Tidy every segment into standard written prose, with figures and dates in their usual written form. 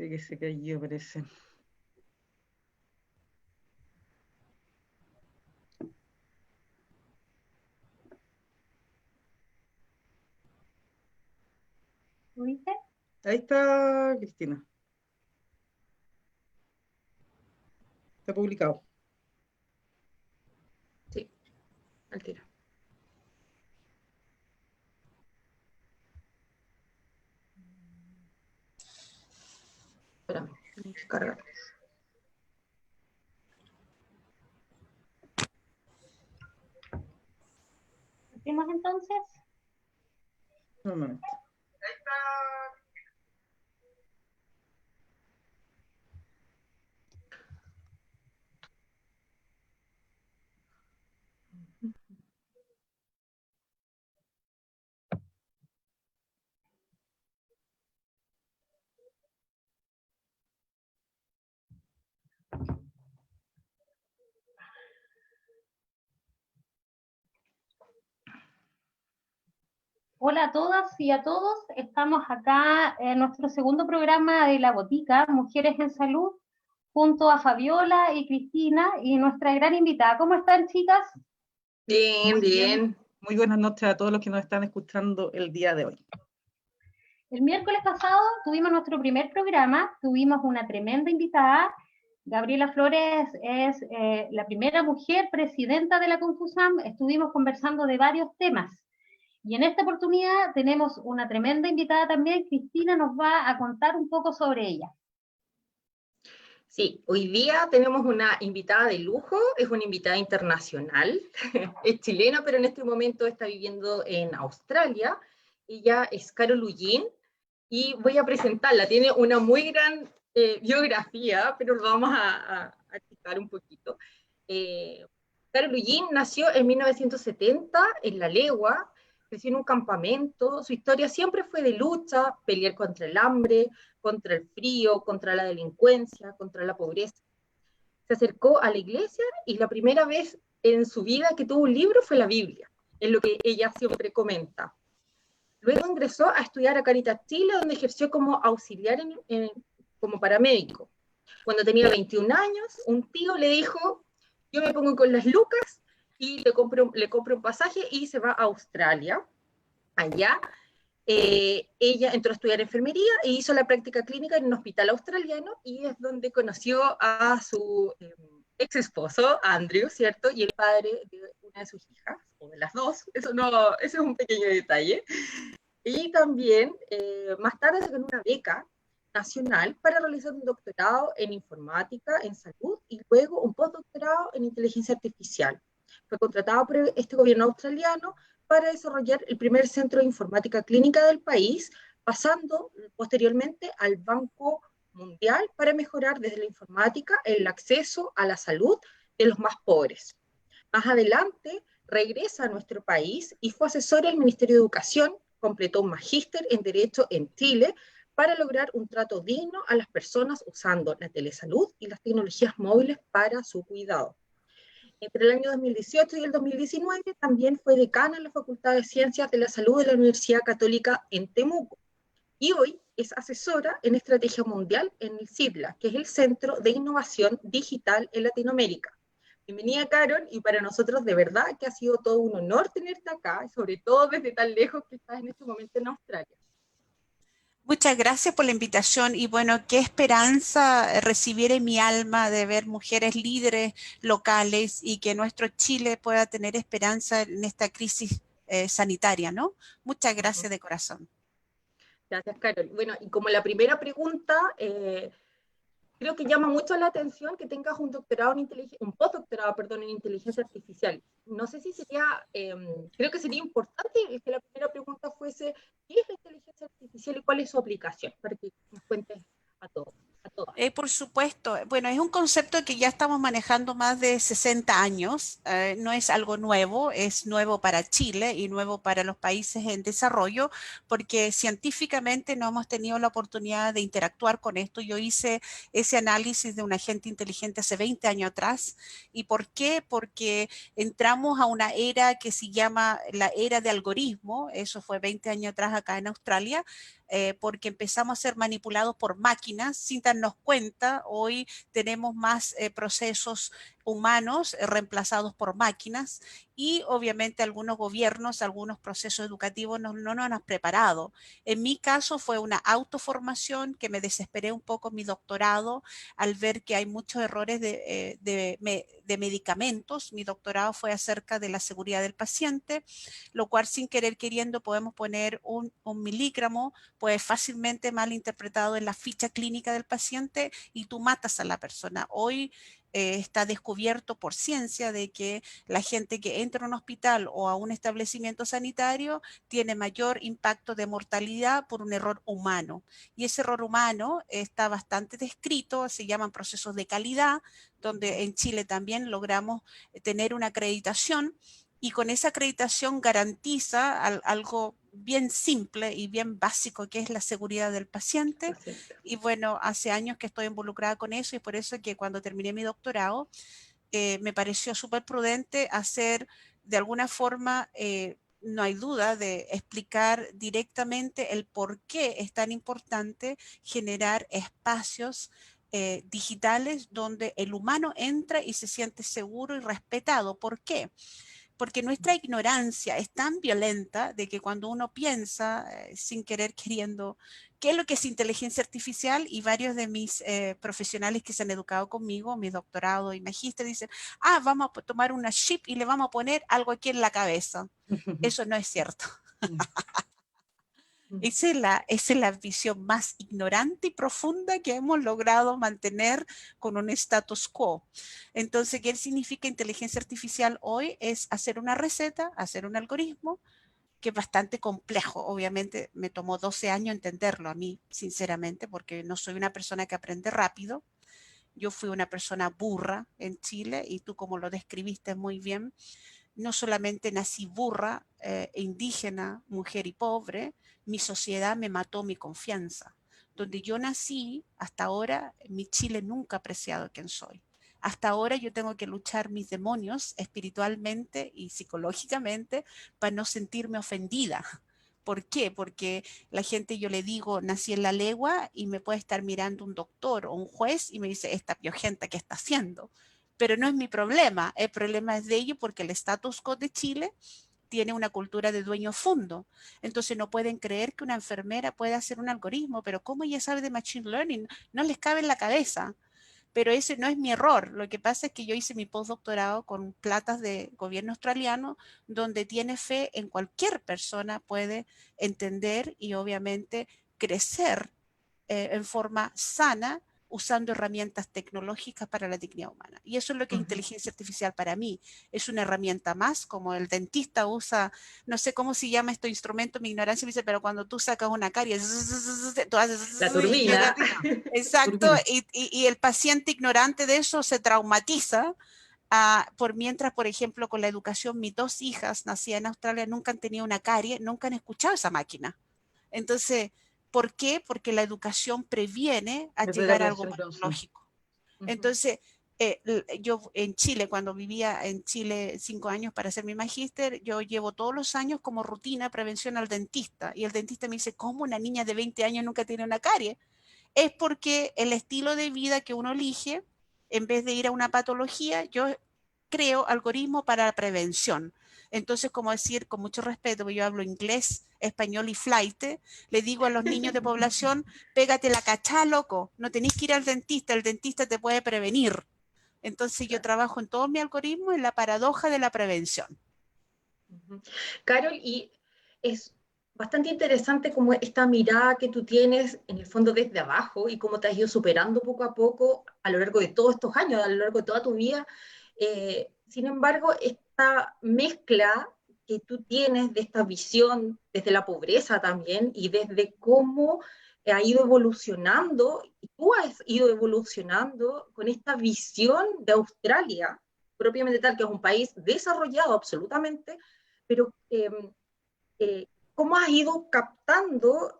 Sí, que se cayó, parece. ¿Lo viste? Ahí está, Cristina. Está publicado. Sí, al tiro. Espérame, tiene que cargar. ¿Partimos entonces? Un momento. Hola a todas y a todos. Estamos acá en nuestro segundo programa de La Botica, Mujeres en Salud, junto a Fabiola y Cristina y nuestra gran invitada. ¿Cómo están, chicas? Bien, Muy bien. Muy buenas noches a todos los que nos están escuchando el día de hoy. El miércoles pasado tuvimos nuestro primer programa, tuvimos una tremenda invitada. Gabriela Flores es la primera mujer presidenta de la Confusam. Estuvimos conversando de varios temas. Y en esta oportunidad tenemos una tremenda invitada también. Cristina nos va a contar un poco sobre ella. Sí, hoy día tenemos una invitada de lujo, es una invitada internacional, es chilena, pero en este momento está viviendo en Australia. Ella es Carol Ullín y voy a presentarla. Tiene una muy gran biografía, pero lo vamos a explicar un poquito. Carol Ullín nació en 1970 en La Legua, creció en un campamento. Su historia siempre fue de lucha, pelear contra el hambre, contra el frío, contra la delincuencia, contra la pobreza. Se acercó a la iglesia y la primera vez en su vida que tuvo un libro fue la Biblia, es lo que ella siempre comenta. Luego ingresó a estudiar a Caritas Chile, donde ejerció como auxiliar como paramédico. Cuando tenía 21 años, un tío le dijo, yo me pongo con las lucas y le compro un pasaje y se va a Australia. Allá ella entró a estudiar enfermería e hizo la práctica clínica en un hospital australiano y es donde conoció a su ex esposo, Andrew, ¿cierto? Y el padre de una de sus hijas, o de las dos, eso no, ese es un pequeño detalle. Y también más tarde se ganó una beca nacional para realizar un doctorado en informática, en salud y luego un postdoctorado en inteligencia artificial. Fue contratado por este gobierno australiano para desarrollar el primer centro de informática clínica del país, pasando posteriormente al Banco Mundial para mejorar desde la informática el acceso a la salud de los más pobres. Más adelante regresa a nuestro país y fue asesora del Ministerio de Educación, completó un magíster en Derecho en Chile para lograr un trato digno a las personas usando la telesalud y las tecnologías móviles para su cuidado. Entre el año 2018 y el 2019 también fue decana en la Facultad de Ciencias de la Salud de la Universidad Católica en Temuco. Y hoy es asesora en estrategia mundial en el CIDLA, que es el Centro de Innovación Digital en Latinoamérica. Bienvenida, Carol, y para nosotros de verdad que ha sido todo un honor tenerte acá, sobre todo desde tan lejos que estás en este momento en Australia. Muchas gracias por la invitación y bueno, qué esperanza recibir en mi alma de ver mujeres líderes locales y que nuestro Chile pueda tener esperanza en esta crisis sanitaria, ¿no? Muchas gracias de corazón. Gracias, Carol. Bueno, y como la primera pregunta, creo que llama mucho la atención que tengas un doctorado en un postdoctorado, perdón, en inteligencia artificial. No sé si sería, creo que sería importante que la primera pregunta fuese, ¿qué es la inteligencia artificial y cuál es su aplicación? Para que nos cuentes a todos, a todas. Por supuesto, bueno, es un concepto que ya estamos manejando más de 60 años, no es algo nuevo, es nuevo para Chile y nuevo para los países en desarrollo, porque científicamente no hemos tenido la oportunidad de interactuar con esto. Yo hice ese análisis de un agente inteligente hace 20 años atrás. ¿Y por qué? Porque entramos a una era que se llama la era de algoritmo, eso fue 20 años atrás acá en Australia, porque empezamos a ser manipulados por máquinas sin darnos cuenta. Hoy tenemos más procesos humanos reemplazados por máquinas y obviamente algunos gobiernos, algunos procesos educativos no nos han preparado. En mi caso fue una autoformación que me desesperé un poco en mi doctorado al ver que hay muchos errores de medicamentos. Mi doctorado fue acerca de la seguridad del paciente, lo cual sin querer queriendo podemos poner un miligramo, pues fácilmente mal interpretado en la ficha clínica del paciente y tú matas a la persona. Hoy está descubierto por ciencia de que la gente que entra a un hospital o a un establecimiento sanitario tiene mayor impacto de mortalidad por un error humano. Y ese error humano está bastante descrito, se llaman procesos de calidad, donde en Chile también logramos tener una acreditación y con esa acreditación garantiza algo bien simple y bien básico que es la seguridad del paciente. Y bueno, hace años que estoy involucrada con eso y es por eso que cuando terminé mi doctorado me pareció súper prudente hacer de alguna forma, no hay duda de explicar directamente el por qué es tan importante generar espacios digitales donde el humano entra y se siente seguro y respetado. ¿Por qué? Porque nuestra ignorancia es tan violenta de que cuando uno piensa, sin querer queriendo, qué es lo que es inteligencia artificial, y varios de mis profesionales que se han educado conmigo, mi doctorado y magíster, dicen, vamos a tomar una chip y le vamos a poner algo aquí en la cabeza. Eso no es cierto. Esa es la visión más ignorante y profunda que hemos logrado mantener con un status quo. Entonces, ¿qué significa inteligencia artificial hoy? Es hacer una receta, hacer un algoritmo, que es bastante complejo. Obviamente me tomó 12 años entenderlo a mí, sinceramente, porque no soy una persona que aprende rápido. Yo fui una persona burra en Chile y tú, como lo describiste muy bien, no solamente nací burra, indígena, mujer y pobre, mi sociedad me mató mi confianza. Donde yo nací, hasta ahora, mi Chile nunca ha apreciado quién soy. Hasta ahora yo tengo que luchar mis demonios espiritualmente y psicológicamente para no sentirme ofendida. ¿Por qué? Porque la gente, yo le digo, nací en la legua y me puede estar mirando un doctor o un juez y me dice, esta piojenta, ¿qué está haciendo? Pero no es mi problema, el problema es de ellos porque el status quo de Chile tiene una cultura de dueño fondo. Entonces no pueden creer que una enfermera pueda hacer un algoritmo, pero ¿cómo ella sabe de Machine Learning? No les cabe en la cabeza. Pero ese no es mi error. Lo que pasa es que yo hice mi postdoctorado con platas de gobierno australiano, donde tiene fe en cualquier persona puede entender y obviamente crecer en forma sana usando herramientas tecnológicas para la dignidad humana. Y eso es lo que es inteligencia artificial para mí. Es una herramienta más, como el dentista usa, no sé cómo se llama este instrumento, mi ignorancia me dice, pero cuando tú sacas una carie, tú haces... La turbina. Exacto, y el paciente ignorante de eso se traumatiza. Por mientras, por ejemplo, con la educación, mis 2 hijas nacidas en Australia nunca han tenido una carie, nunca han escuchado esa máquina. Entonces, ¿por qué? Porque la educación previene a llegar a algo patológico. Entonces, yo en Chile, cuando vivía en Chile 5 años para hacer mi magíster, yo llevo todos los años como rutina prevención al dentista. Y el dentista me dice, ¿cómo una niña de 20 años nunca tiene una carie? Es porque el estilo de vida que uno elige, en vez de ir a una patología, yo creo algoritmos para la prevención. Entonces, como decir, con mucho respeto, porque yo hablo inglés, español y flight, le digo a los niños de población, pégate la cachá, loco, no tenés que ir al dentista, el dentista te puede prevenir. Entonces yo trabajo en todo mi algoritmo en la paradoja de la prevención. Carol, y es bastante interesante como esta mirada que tú tienes en el fondo desde abajo y cómo te has ido superando poco a poco a lo largo de todos estos años, a lo largo de toda tu vida. Sin embargo, esta mezcla que tú tienes de esta visión desde la pobreza también y desde cómo ha ido evolucionando, y tú has ido evolucionando con esta visión de Australia, propiamente tal, que es un país desarrollado absolutamente, pero cómo has ido captando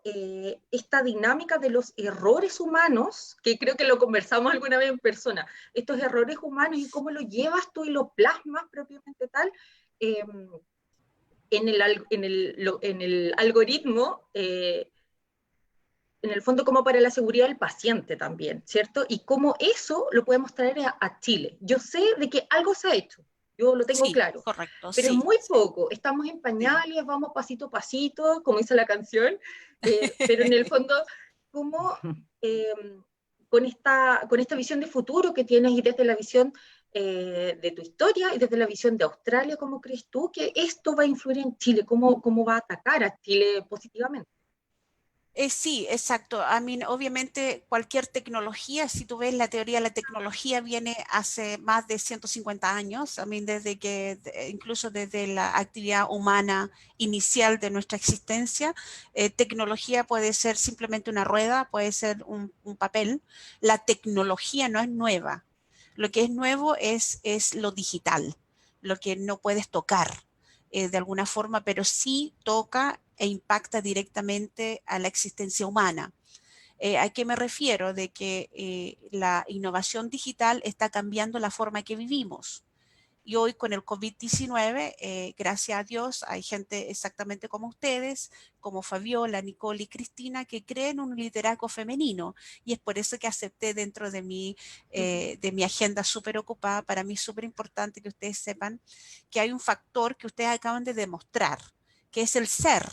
esta dinámica de los errores humanos, que creo que lo conversamos alguna vez en persona, estos errores humanos y cómo lo llevas tú y lo plasmas propiamente tal en el algoritmo en el fondo como para la seguridad del paciente también, ¿cierto? Y cómo eso lo podemos traer a Chile. Yo sé de que algo se ha hecho, yo lo tengo Sí, claro, correcto, pero es sí. muy poco, estamos en pañales, vamos pasito a pasito, como dice la canción, pero en el fondo, ¿cómo con esta visión de futuro que tienes y desde la visión de tu historia y desde la visión de Australia, ¿cómo crees tú que esto va a influir en Chile? ¿Cómo va a atacar a Chile positivamente? Sí, exacto. Obviamente cualquier tecnología, si tú ves la teoría de la tecnología, viene hace más de 150 años, incluso desde la actividad humana inicial de nuestra existencia, tecnología puede ser simplemente una rueda, puede ser un papel. La tecnología no es nueva. Lo que es nuevo es lo digital, lo que no puedes tocar de alguna forma, pero sí toca e impacta directamente a la existencia humana. ¿A qué me refiero? De que la innovación digital está cambiando la forma que vivimos. Y hoy con el COVID-19, gracias a Dios, hay gente exactamente como ustedes, como Fabiola, Nicole y Cristina, que creen un liderazgo femenino. Y es por eso que acepté dentro de mi agenda súper ocupada. Para mí es súper importante que ustedes sepan que hay un factor que ustedes acaban de demostrar, que es el ser.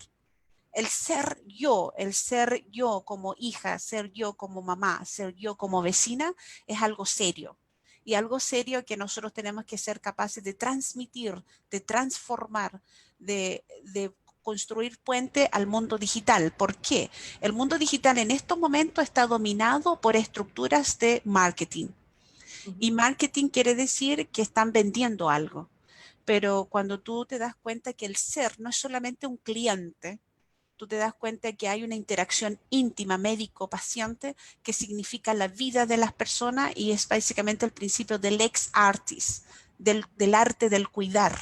El ser yo como hija, ser yo como mamá, ser yo como vecina, es algo serio. Y algo serio que nosotros tenemos que ser capaces de transmitir, de transformar, de construir puente al mundo digital. ¿Por qué? El mundo digital en estos momentos está dominado por estructuras de marketing. Y marketing quiere decir que están vendiendo algo. Pero cuando tú te das cuenta que el ser no es solamente un cliente, tú te das cuenta que hay una interacción íntima médico-paciente que significa la vida de las personas y es básicamente el principio del ex artis, del arte del cuidar.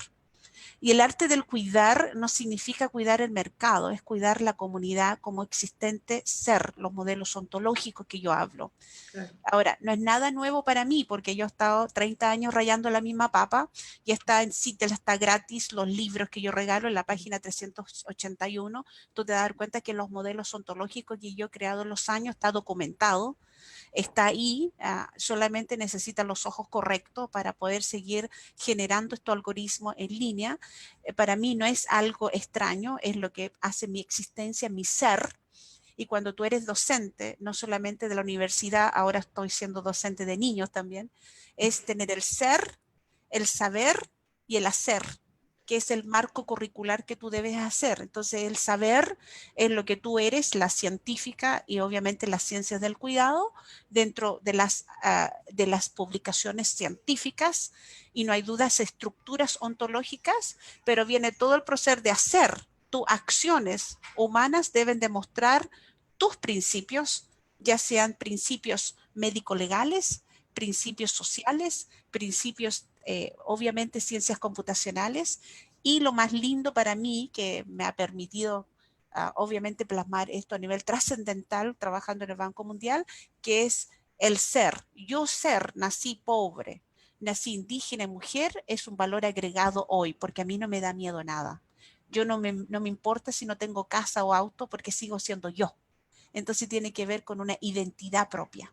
Y el arte del cuidar no significa cuidar el mercado, es cuidar la comunidad como existente ser, los modelos ontológicos que yo hablo. Claro. Ahora, no es nada nuevo para mí porque yo he estado 30 años rayando la misma papa y está en CITEL, está gratis los libros que yo regalo en la página 381. Tú te das dar cuenta que los modelos ontológicos que yo he creado en los años está documentado, está ahí, solamente necesita los ojos correctos para poder seguir generando estos algoritmos en línea. Para mí no es algo extraño, es lo que hace mi existencia, mi ser. Y cuando tú eres docente, no solamente de la universidad, ahora estoy siendo docente de niños también, es tener el ser, el saber y el hacer, que es el marco curricular que tú debes hacer. Entonces, el saber es lo que tú eres, la científica y obviamente las ciencias del cuidado, dentro de las publicaciones científicas, y no hay dudas, estructuras ontológicas, pero viene todo el proceso de hacer. Tus acciones humanas deben demostrar tus principios, ya sean principios médico-legales, principios sociales, principios, obviamente, ciencias computacionales, y lo más lindo para mí, que me ha permitido, obviamente, plasmar esto a nivel trascendental, trabajando en el Banco Mundial, que es el ser. Yo ser, nací pobre, nací indígena y mujer, es un valor agregado hoy, porque a mí no me da miedo nada. Yo no me importa si no tengo casa o auto porque sigo siendo yo. Entonces tiene que ver con una identidad propia.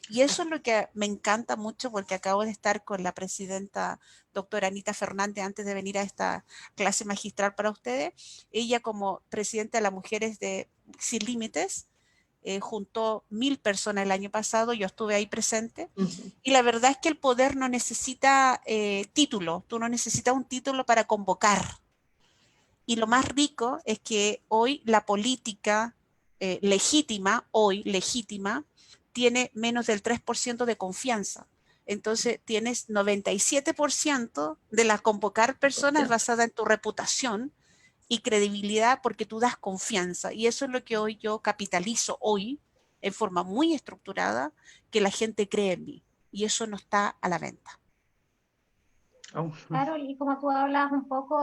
Y eso es lo que me encanta mucho porque acabo de estar con la presidenta doctora Anita Fernández antes de venir a esta clase magistral para ustedes. Ella como presidenta de las Mujeres Sin Límites juntó 1000 personas el año pasado, yo estuve ahí presente. Y la verdad es que el poder no necesita título, tú no necesitas un título para convocar. Y lo más rico es que hoy la política legítima, tiene menos del 3% de confianza. Entonces tienes 97% de las convocar personas basada en tu reputación y credibilidad porque tú das confianza. Y eso es lo que hoy yo capitalizo hoy en forma muy estructurada, que la gente cree en mí. Y eso no está a la venta. Oh. Claro, y como tú hablas un poco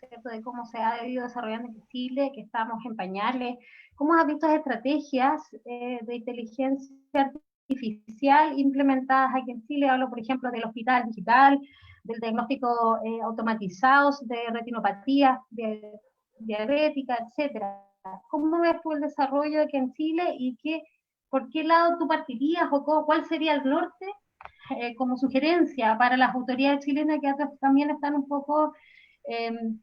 ¿cierto? De cómo se ha ido desarrollando en Chile, que estamos en pañales, ¿cómo has visto estrategias de inteligencia artificial implementadas aquí en Chile? Hablo, por ejemplo, del hospital digital, del diagnóstico automatizado de retinopatía diabética, etcétera. ¿Cómo ves tú el desarrollo aquí en Chile y por qué lado tú partirías o cuál sería el norte como sugerencia para las autoridades chilenas que también están un poco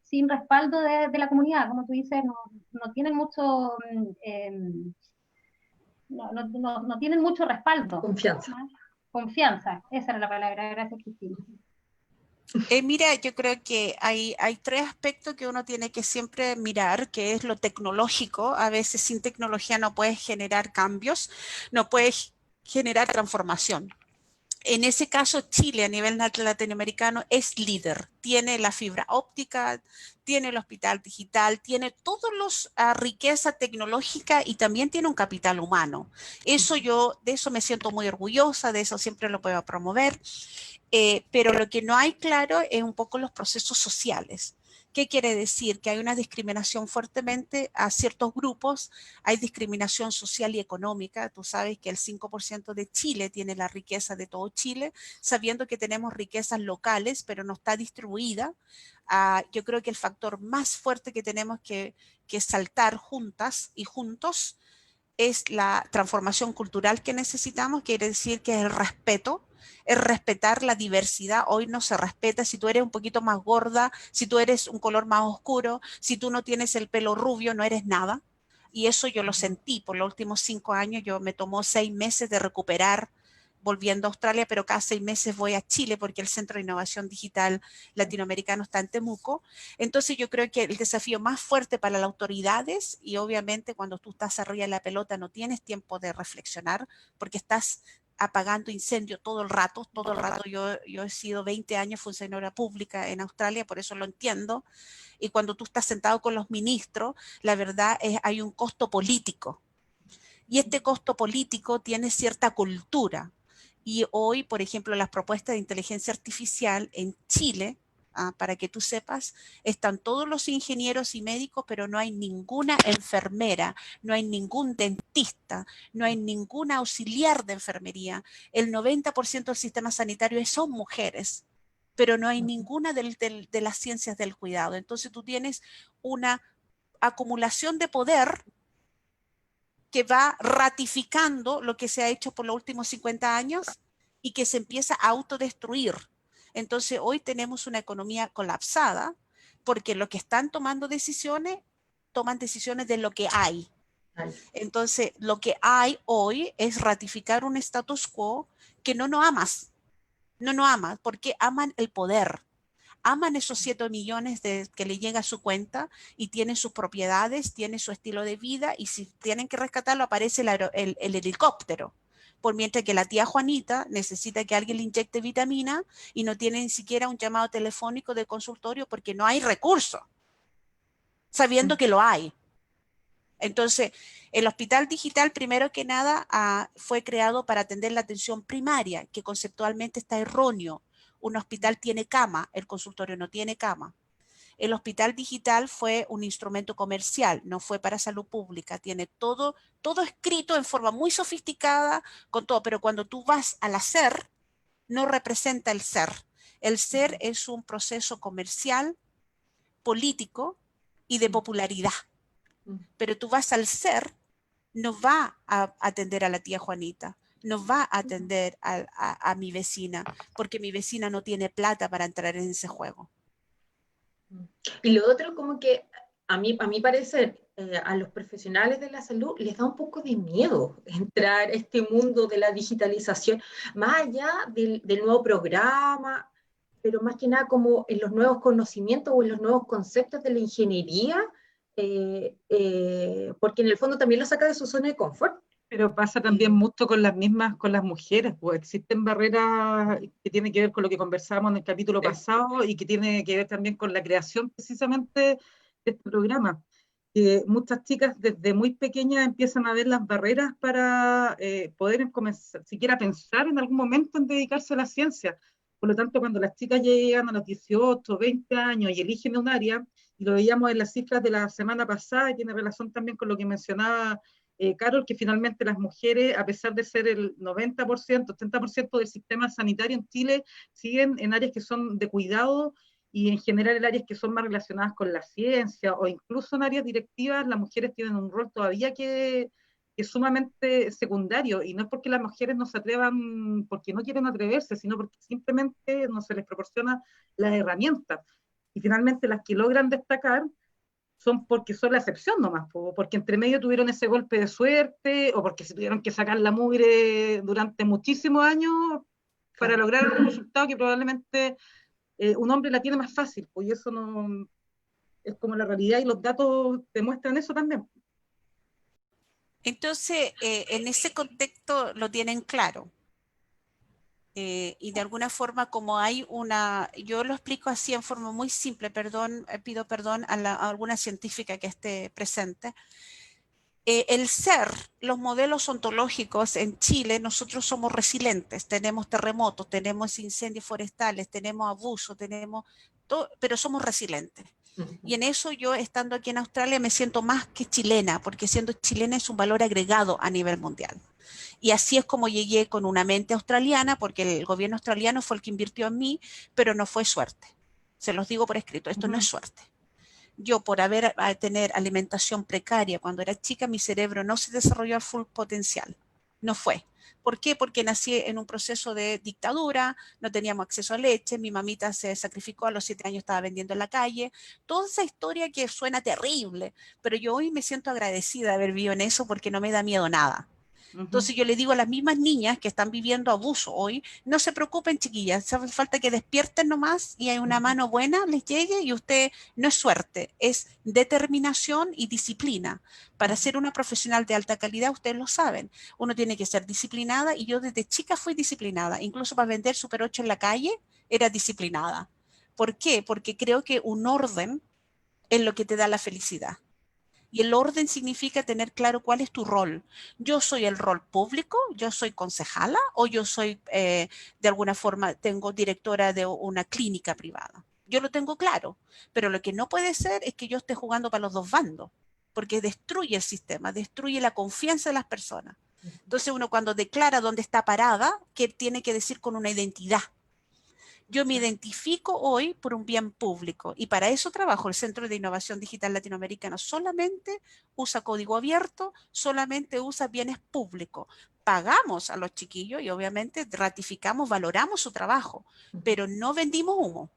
sin respaldo de la comunidad? Como tú dices, no tienen mucho... no tienen mucho respaldo. Confianza. Confianza, esa era la palabra. Gracias, Cristina. Mira, yo creo que hay tres aspectos que uno tiene que siempre mirar, que es lo tecnológico. A veces sin tecnología no puedes generar cambios, no puedes generar transformación. En ese caso, Chile a nivel latinoamericano es líder. Tiene la fibra óptica, tiene el hospital digital, tiene todas las riquezas tecnológicas y también tiene un capital humano. De eso me siento muy orgullosa, de eso siempre lo puedo promover. Pero lo que no hay claro es un poco los procesos sociales. ¿Qué quiere decir? Que hay una discriminación fuertemente a ciertos grupos, hay discriminación social y económica. Tú sabes que el 5% de Chile tiene la riqueza de todo Chile, sabiendo que tenemos riquezas locales, pero no está distribuida. Yo creo que el factor más fuerte que tenemos que saltar juntas y juntos es la transformación cultural que necesitamos, quiere decir que es el respeto, es respetar la diversidad. Hoy no se respeta si tú eres un poquito más gorda, si tú eres un color más oscuro, si tú no tienes el pelo rubio, no eres nada. Y eso yo lo sentí por los últimos 5 años. Yo me tomó 6 meses de recuperar volviendo a Australia, pero cada 6 meses voy a Chile porque el Centro de Innovación Digital Latinoamericano está en Temuco. Entonces yo creo que el desafío más fuerte para las autoridades, y obviamente cuando tú estás arriba de la pelota no tienes tiempo de reflexionar porque estás apagando incendios todo el rato. Yo he sido 20 años funcionaria pública en Australia, por eso lo entiendo. Y cuando tú estás sentado con los ministros, la verdad es hay un costo político. Y este costo político tiene cierta cultura. Y hoy, por ejemplo, las propuestas de inteligencia artificial en Chile, para que tú sepas, están todos los ingenieros y médicos, pero no hay ninguna enfermera, no hay ningún dentista, no hay ninguna auxiliar de enfermería. El 90% del sistema sanitario son mujeres, pero no hay ninguna de las ciencias del cuidado. Entonces tú tienes una acumulación de poder que va ratificando lo que se ha hecho por los últimos 50 años y que se empieza a autodestruir. Entonces hoy tenemos una economía colapsada porque los que están tomando decisiones, toman decisiones de lo que hay. Entonces lo que hay hoy es ratificar un status quo que no nos amas. No nos aman porque aman el poder. Aman esos 7 millones que le llega a su cuenta y tienen sus propiedades, tienen su estilo de vida y si tienen que rescatarlo aparece el helicóptero. Por mientras que la tía Juanita necesita que alguien le inyecte vitamina y no tiene ni siquiera un llamado telefónico de consultorio porque no hay recursos, sabiendo que lo hay. Entonces, el hospital digital, primero que nada, fue creado para atender la atención primaria, que conceptualmente está erróneo. Un hospital tiene cama, el consultorio no tiene cama. El hospital digital fue un instrumento comercial, no fue para salud pública. Tiene todo escrito en forma muy sofisticada, con todo, pero cuando tú vas al hacer, no representa el ser. El ser es un proceso comercial, político y de popularidad. Pero tú vas al ser, no va a atender a la tía Juanita, no va a atender a mi vecina, porque mi vecina no tiene plata para entrar en ese juego. Y lo otro, como que a mi parecer, a los profesionales de la salud les da un poco de miedo entrar a este mundo de la digitalización, más allá del nuevo programa, pero más que nada como en los nuevos conocimientos o en los nuevos conceptos de la ingeniería, porque en el fondo también lo saca de su zona de confort. Pero pasa también mucho con las mujeres, pues existen barreras que tienen que ver con lo que conversábamos en el capítulo pasado y que tiene que ver también con la creación precisamente de este programa. Muchas chicas desde muy pequeñas empiezan a ver las barreras para poder comenzar, siquiera pensar en algún momento en dedicarse a la ciencia. Por lo tanto, cuando las chicas llegan a los 18, 20 años y eligen un área, y lo veíamos en las cifras de la semana pasada, y tiene relación también con lo que mencionaba Carol, que finalmente las mujeres, a pesar de ser el 90%, 80% del sistema sanitario en Chile, siguen en áreas que son de cuidado y en general en áreas que son más relacionadas con la ciencia o incluso en áreas directivas, las mujeres tienen un rol todavía que es sumamente secundario, y no es porque las mujeres no se atrevan porque no quieren atreverse, sino porque simplemente no se les proporciona las herramientas. Y finalmente las que logran destacar son porque son la excepción nomás, porque entre medio tuvieron ese golpe de suerte, o porque se tuvieron que sacar la mugre durante muchísimos años para lograr un resultado que probablemente un hombre la tiene más fácil, pues, y eso no es como la realidad, y los datos demuestran eso también. Entonces, en ese contexto lo tienen claro. Y de alguna forma, como hay yo lo explico así en forma muy simple, perdón, pido perdón a alguna científica que esté presente. El ser, los modelos ontológicos en Chile, nosotros somos resilientes, tenemos terremotos, tenemos incendios forestales, tenemos abuso, tenemos todo, pero somos resilientes. Y en eso yo, estando aquí en Australia, me siento más que chilena, porque siendo chilena es un valor agregado a nivel mundial. Y así es como llegué con una mente australiana, porque el gobierno australiano fue el que invirtió en mí, pero no fue suerte. Se los digo por escrito, esto no es suerte. Yo, por tener alimentación precaria cuando era chica, mi cerebro no se desarrolló al full potencial. No fue. ¿Por qué? Porque nací en un proceso de dictadura, no teníamos acceso a leche, mi mamita se sacrificó, a los 7 años estaba vendiendo en la calle. Toda esa historia que suena terrible, pero yo hoy me siento agradecida de haber vivido en eso porque no me da miedo nada. Entonces yo le digo a las mismas niñas que están viviendo abuso hoy, no se preocupen, chiquillas, hace falta que despierten nomás y hay una mano buena, les llegue, y usted no es suerte, es determinación y disciplina. Para ser una profesional de alta calidad, ustedes lo saben, uno tiene que ser disciplinada, y yo desde chica fui disciplinada, incluso para vender Super 8 en la calle era disciplinada. ¿Por qué? Porque creo que un orden es lo que te da la felicidad. Y el orden significa tener claro cuál es tu rol. Yo soy el rol público, yo soy concejala, o yo soy, de alguna forma, tengo directora de una clínica privada. Yo lo tengo claro, pero lo que no puede ser es que yo esté jugando para los dos bandos, porque destruye el sistema, destruye la confianza de las personas. Entonces uno, cuando declara dónde está parada, ¿qué tiene que decir? Con una identidad. Yo me identifico hoy por un bien público, y para eso trabajo. El Centro de Innovación Digital Latinoamericano solamente usa código abierto, solamente usa bienes públicos. Pagamos a los chiquillos y obviamente ratificamos, valoramos su trabajo, pero no vendimos humo.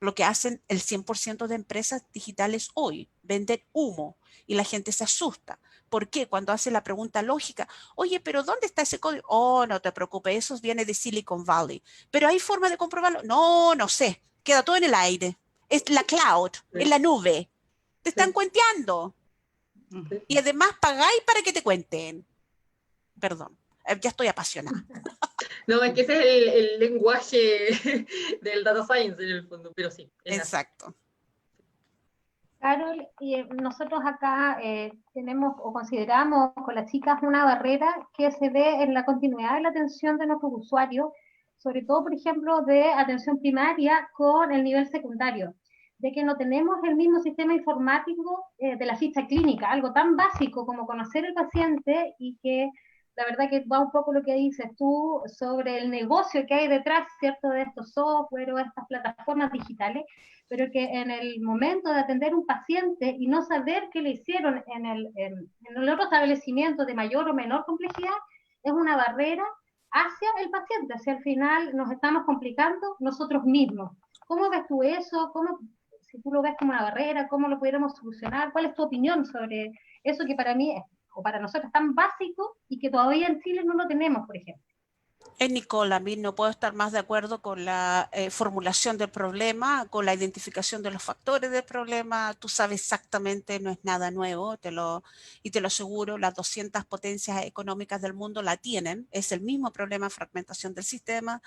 Lo que hacen el 100% de empresas digitales hoy, venden humo, y la gente se asusta. ¿Por qué? Cuando hace la pregunta lógica, oye, pero ¿dónde está ese código? Oh, no te preocupes, eso viene de Silicon Valley. ¿Pero hay forma de comprobarlo? No, no sé, queda todo en el aire. Es la cloud, en la nube. Te están cuenteando. Y además pagáis para que te cuenten. Perdón, ya estoy apasionada. No, es que ese es el lenguaje del data science en el fondo, pero sí. Exacto. Carol, nosotros acá tenemos o consideramos con las chicas una barrera que se ve en la continuidad de la atención de nuestros usuarios, sobre todo, por ejemplo, de atención primaria con el nivel secundario, de que no tenemos el mismo sistema informático de la ficha clínica, algo tan básico como conocer el paciente, y que la verdad que va un poco lo que dices tú sobre el negocio que hay detrás, ¿cierto?, de estos software o estas plataformas digitales, pero que en el momento de atender un paciente y no saber qué le hicieron en el otro establecimiento de mayor o menor complejidad, es una barrera hacia el paciente, hacia el final nos estamos complicando nosotros mismos. ¿Cómo ves tú eso? Si tú lo ves como una barrera, ¿cómo lo pudiéramos solucionar? ¿Cuál es tu opinión sobre eso que para mí, o para nosotros, es tan básico y que todavía en Chile no lo tenemos, por ejemplo? Nicole, a mí no puedo estar más de acuerdo con la formulación del problema, con la identificación de los factores del problema. Tú sabes exactamente, no es nada nuevo, te lo aseguro, las 200 potencias económicas del mundo la tienen. Es el mismo problema, fragmentación del sistema.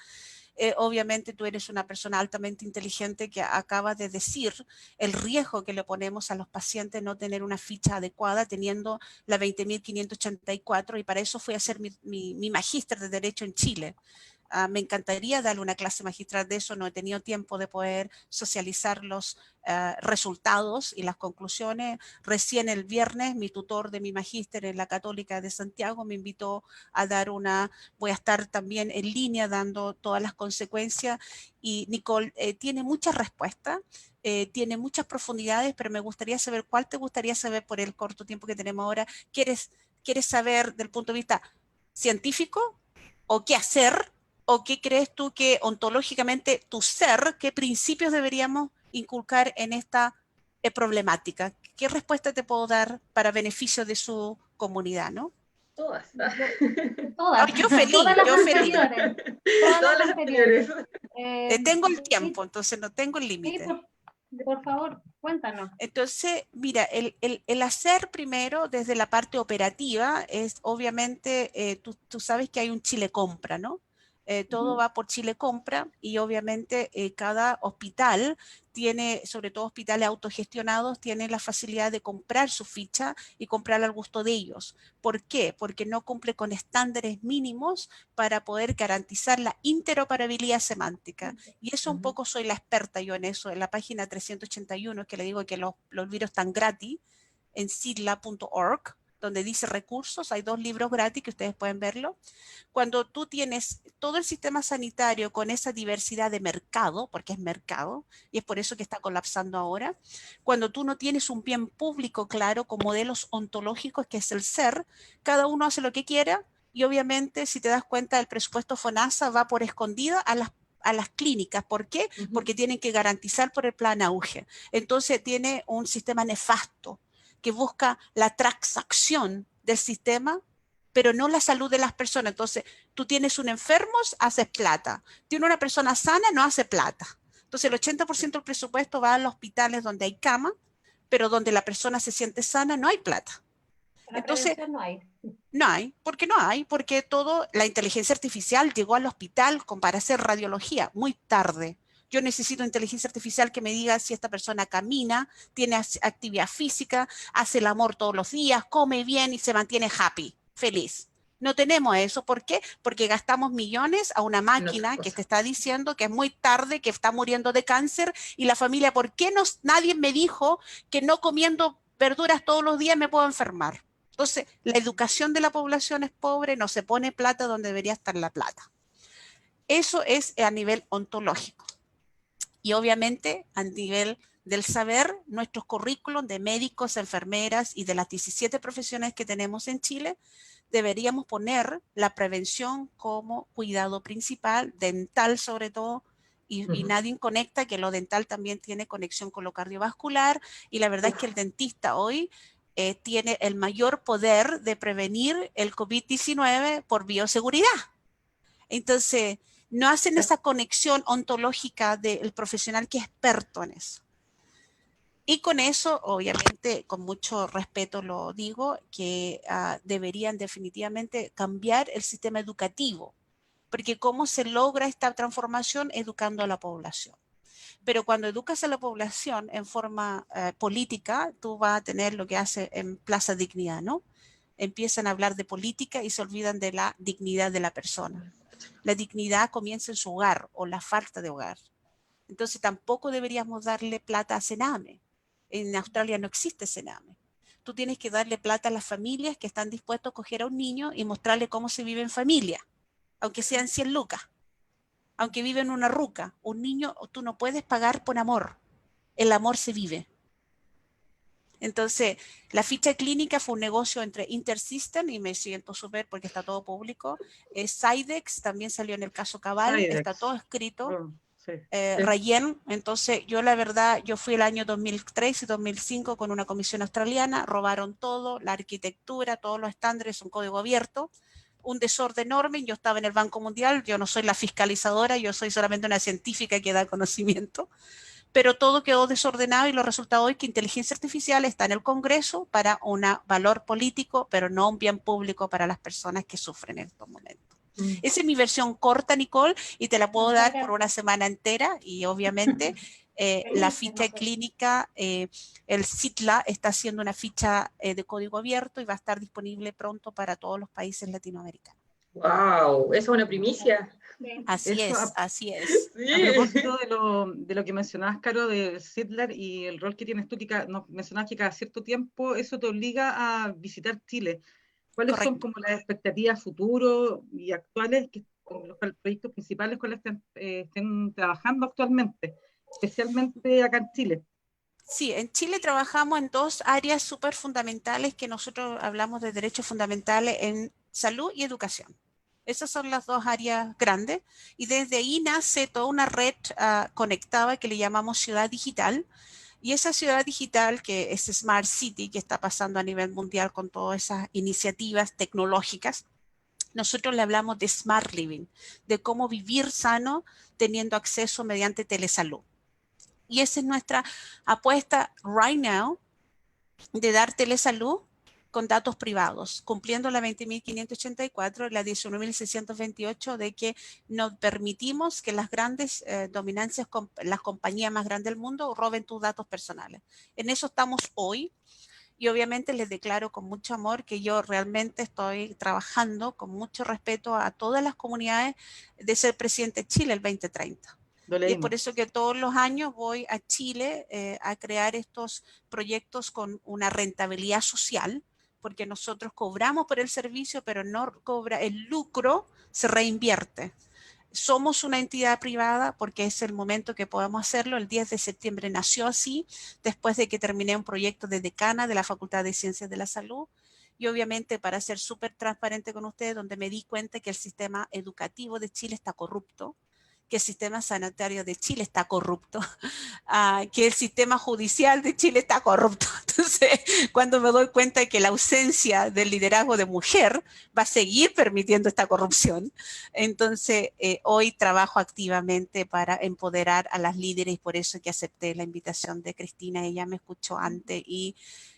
Obviamente tú eres una persona altamente inteligente que acaba de decir el riesgo que le ponemos a los pacientes no tener una ficha adecuada teniendo la 20.584, y para eso fui a hacer mi magíster de Derecho en Chile. Me encantaría darle una clase magistral de eso, no he tenido tiempo de poder socializar los resultados y las conclusiones. Recién el viernes mi tutor de mi magíster en la Católica de Santiago me invitó a dar voy a estar también en línea dando todas las consecuencias, y Nicole tiene muchas respuestas, tiene muchas profundidades, pero me gustaría saber cuál te gustaría saber por el corto tiempo que tenemos ahora. ¿Quieres saber del punto de vista científico o qué hacer? ¿O qué crees tú que ontológicamente tu ser, qué principios deberíamos inculcar en esta problemática? ¿Qué respuesta te puedo dar para beneficio de su comunidad, no? Todas. Todas, Yo feliz, todas las yo feliz. anteriores. Todas Todas las las anteriores. Tengo el Sí, tiempo, entonces no tengo el sí, límite. por favor, cuéntanos. Entonces, mira, el hacer primero desde la parte operativa es obviamente, tú sabes que hay un Chile Compra, ¿no? Todo va por Chile Compra, y obviamente cada hospital tiene, sobre todo hospitales autogestionados, tiene la facilidad de comprar su ficha y comprarla al gusto de ellos. ¿Por qué? Porque no cumple con estándares mínimos para poder garantizar la interoperabilidad semántica. Y eso un poco soy la experta yo en eso. En la página 381, que le digo que los libros están gratis, en sidla.org, donde dice recursos, hay 2 libros gratis que ustedes pueden verlo. Cuando tú tienes todo el sistema sanitario con esa diversidad de mercado, porque es mercado, y es por eso que está colapsando ahora, cuando tú no tienes un bien público claro con modelos ontológicos, que es el ser, cada uno hace lo que quiera, y obviamente, si te das cuenta, el presupuesto FONASA va por escondida a las clínicas. ¿Por qué? Porque tienen que garantizar por el plan auge. Entonces tiene un sistema nefasto que busca la transacción del sistema, pero no la salud de las personas. Entonces, tú tienes un enfermo, haces plata. Tiene una persona sana, no hace plata. Entonces, el 80% del presupuesto va a los hospitales donde hay cama, pero donde la persona se siente sana, no hay plata. La Entonces, prevención no hay. no hay. ¿Por qué no hay? Porque la inteligencia artificial llegó al hospital para hacer radiología muy tarde. Yo necesito inteligencia artificial que me diga si esta persona camina, tiene actividad física, hace el amor todos los días, come bien y se mantiene happy, feliz. No tenemos eso. ¿Por qué? Porque gastamos millones a una máquina que te está diciendo que es muy tarde, que está muriendo de cáncer, y la familia, ¿por qué nadie me dijo que no comiendo verduras todos los días me puedo enfermar? Entonces, la educación de la población es pobre, no se pone plata donde debería estar la plata. Eso es a nivel ontológico. Y obviamente, a nivel del saber, nuestros currículos de médicos, enfermeras y de las 17 profesiones que tenemos en Chile, deberíamos poner la prevención como cuidado principal, dental sobre todo, y nadie conecta que lo dental también tiene conexión con lo cardiovascular, y la verdad es que el dentista hoy tiene el mayor poder de prevenir el COVID-19 por bioseguridad. Entonces, no hacen esa conexión ontológica del profesional que es experto en eso. Y con eso, obviamente, con mucho respeto lo digo, que deberían definitivamente cambiar el sistema educativo, porque ¿cómo se logra esta transformación? Educando a la población. Pero cuando educas a la población en forma política, tú vas a tener lo que hace en Plaza Dignidad, ¿no? Empiezan a hablar de política y se olvidan de la dignidad de la persona. La dignidad comienza en su hogar o la falta de hogar. Entonces tampoco deberíamos darle plata a Sename. En Australia no existe Sename. Tú tienes que darle plata a las familias que están dispuestos a coger a un niño y mostrarle cómo se vive en familia, aunque sean 100 lucas. Aunque vive en una ruca, un niño tú no puedes pagar por amor. El amor se vive. Entonces, la ficha clínica fue un negocio entre Intersystem, y me siento súper porque está todo público. Cydex también salió en el caso Cabal, Cydex. está todo escrito. Sí. Rayen, entonces yo la verdad, yo fui el año 2003 y 2005 con una comisión australiana, robaron todo, la arquitectura, todos los estándares, un código abierto, un desorden enorme. Yo estaba en el Banco Mundial, yo no soy la fiscalizadora, yo soy solamente una científica que da conocimiento, pero todo quedó desordenado, y los resultados hoy que inteligencia artificial está en el Congreso para un valor político, pero no un bien público para las personas que sufren en estos momentos. Esa es mi versión corta, Nicole, y te la puedo dar por una semana entera, y obviamente la ficha clínica, el CITLA está haciendo una ficha de código abierto y va a estar disponible pronto para todos los países latinoamericanos. ¡Wow! Esa es una primicia. Así Eso, es, así es. a Sí. propósito de lo que mencionabas, Caro, de Sidler y el rol que tienes tú, que nos mencionabas que cada cierto tiempo eso te obliga a visitar Chile. ¿Cuáles son Correcto. como las expectativas futuro y actuales con los proyectos principales con los que estén trabajando actualmente, especialmente acá en Chile? Sí, en Chile trabajamos en dos áreas súper fundamentales que nosotros hablamos de derechos fundamentales en salud y educación. Esas son las dos áreas grandes y desde ahí nace toda una red conectada que le llamamos Ciudad Digital. Y esa ciudad digital que es Smart City, que está pasando a nivel mundial con todas esas iniciativas tecnológicas, nosotros le hablamos de Smart Living, de cómo vivir sano teniendo acceso mediante telesalud. Y esa es nuestra apuesta right now de dar telesalud con datos privados, cumpliendo la 20.584 y la 19.628 de que nos permitimos que las grandes dominancias, las compañías más grandes del mundo roben tus datos personales. En eso estamos hoy y obviamente les declaro con mucho amor que yo realmente estoy trabajando con mucho respeto a todas las comunidades de ser presidente de Chile el 2030. Lo Y es por leímos. eso que todos los años voy a Chile a crear estos proyectos con una rentabilidad social, porque nosotros cobramos por el servicio, pero no cobra el lucro, se reinvierte. Somos una entidad privada porque es el momento que podemos hacerlo. El 10 de septiembre nació así, después de que terminé un proyecto de decana de la Facultad de Ciencias de la Salud. Y obviamente para ser súper transparente con ustedes, donde me di cuenta que el sistema educativo de Chile está corrupto, que el sistema sanitario de Chile está corrupto, que el sistema judicial de Chile está corrupto. Entonces, cuando me doy cuenta de que la ausencia del liderazgo de mujer va a seguir permitiendo esta corrupción, entonces hoy trabajo activamente para empoderar a las líderes y por eso que acepté la invitación de Cristina, ella me escuchó antes y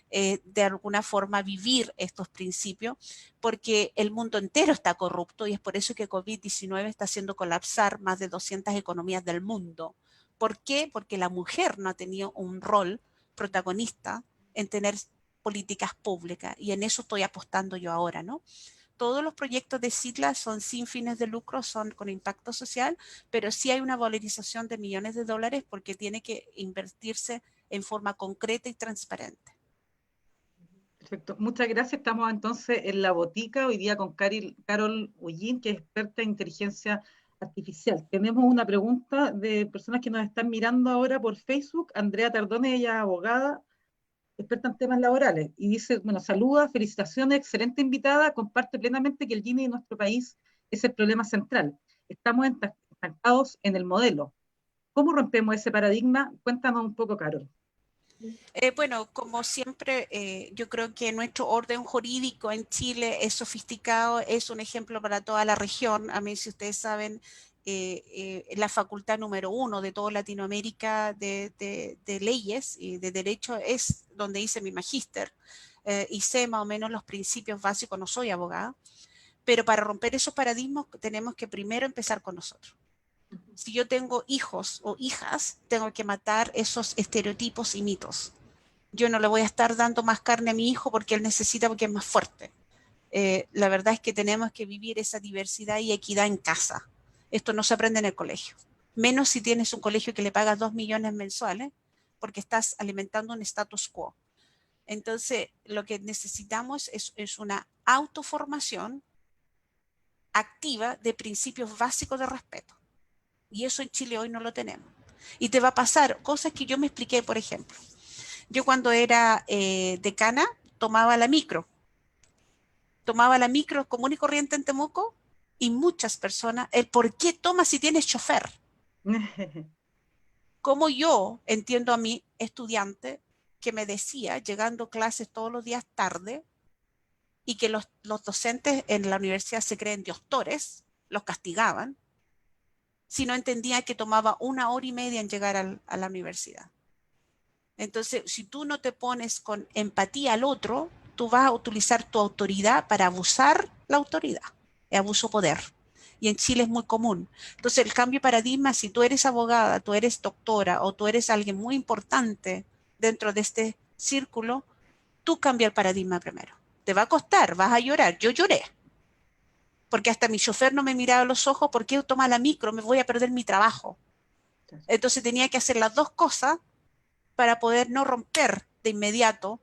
de alguna forma vivir estos principios, porque el mundo entero está corrupto y es por eso que COVID-19 está haciendo colapsar más de 200 economías del mundo. ¿Por qué? Porque la mujer no ha tenido un rol protagonista en tener políticas públicas y en eso estoy apostando yo ahora, ¿no? Todos los proyectos de Citla son sin fines de lucro, son con impacto social, pero sí hay una valorización de millones de dólares porque tiene que invertirse en forma concreta y transparente. Perfecto. Muchas gracias. Estamos entonces en la botica hoy día con Carol Ullín, que es experta en inteligencia artificial. Tenemos una pregunta de personas que nos están mirando ahora por Facebook. Andrea Tardone, ella es abogada, experta en temas laborales, y dice, bueno, saluda, felicitaciones, excelente invitada, comparte plenamente que el Gini de nuestro país es el problema central. Estamos estancados en el modelo. ¿Cómo rompemos ese paradigma? Cuéntanos un poco, Carol. Bueno, como siempre, yo creo que nuestro orden jurídico en Chile es sofisticado, es un ejemplo para toda la región. A mí, si ustedes saben, la facultad número 1 de toda Latinoamérica de leyes y de derecho es donde hice mi magíster y sé más o menos los principios básicos. No soy abogada, pero para romper esos paradigmas tenemos que primero empezar con nosotros. Si yo tengo hijos o hijas, tengo que matar esos estereotipos y mitos. Yo no le voy a estar dando más carne a mi hijo porque él necesita, porque es más fuerte. La verdad es que tenemos que vivir esa diversidad y equidad en casa. Esto no se aprende en el colegio. Menos si tienes un colegio que le pagas 2 millones mensuales porque estás alimentando un status quo. Entonces, lo que necesitamos es una autoformación activa de principios básicos de respeto. Y eso en Chile hoy no lo tenemos. Y te va a pasar cosas que yo me expliqué, por ejemplo. Yo cuando era decana tomaba la micro común y corriente en Temuco y muchas personas, el por qué tomas si tienes chofer. Como yo entiendo a mi estudiante que me decía, llegando a clases todos los días tarde, y que los docentes en la universidad se creen doctores, los castigaban, si no entendía que tomaba 1 hora y media en llegar a la universidad. Entonces, si tú no te pones con empatía al otro, tú vas a utilizar tu autoridad para abusar la autoridad, el abuso poder. Y en Chile es muy común. Entonces, el cambio de paradigma, si tú eres abogada, tú eres doctora o tú eres alguien muy importante dentro de este círculo, tú cambia el paradigma primero. Te va a costar, vas a llorar. Yo lloré. porque hasta mi chofer no me miraba a los ojos, ¿por qué toma la micro? Me voy a perder mi trabajo. Entonces tenía que hacer las dos cosas para poder no romper de inmediato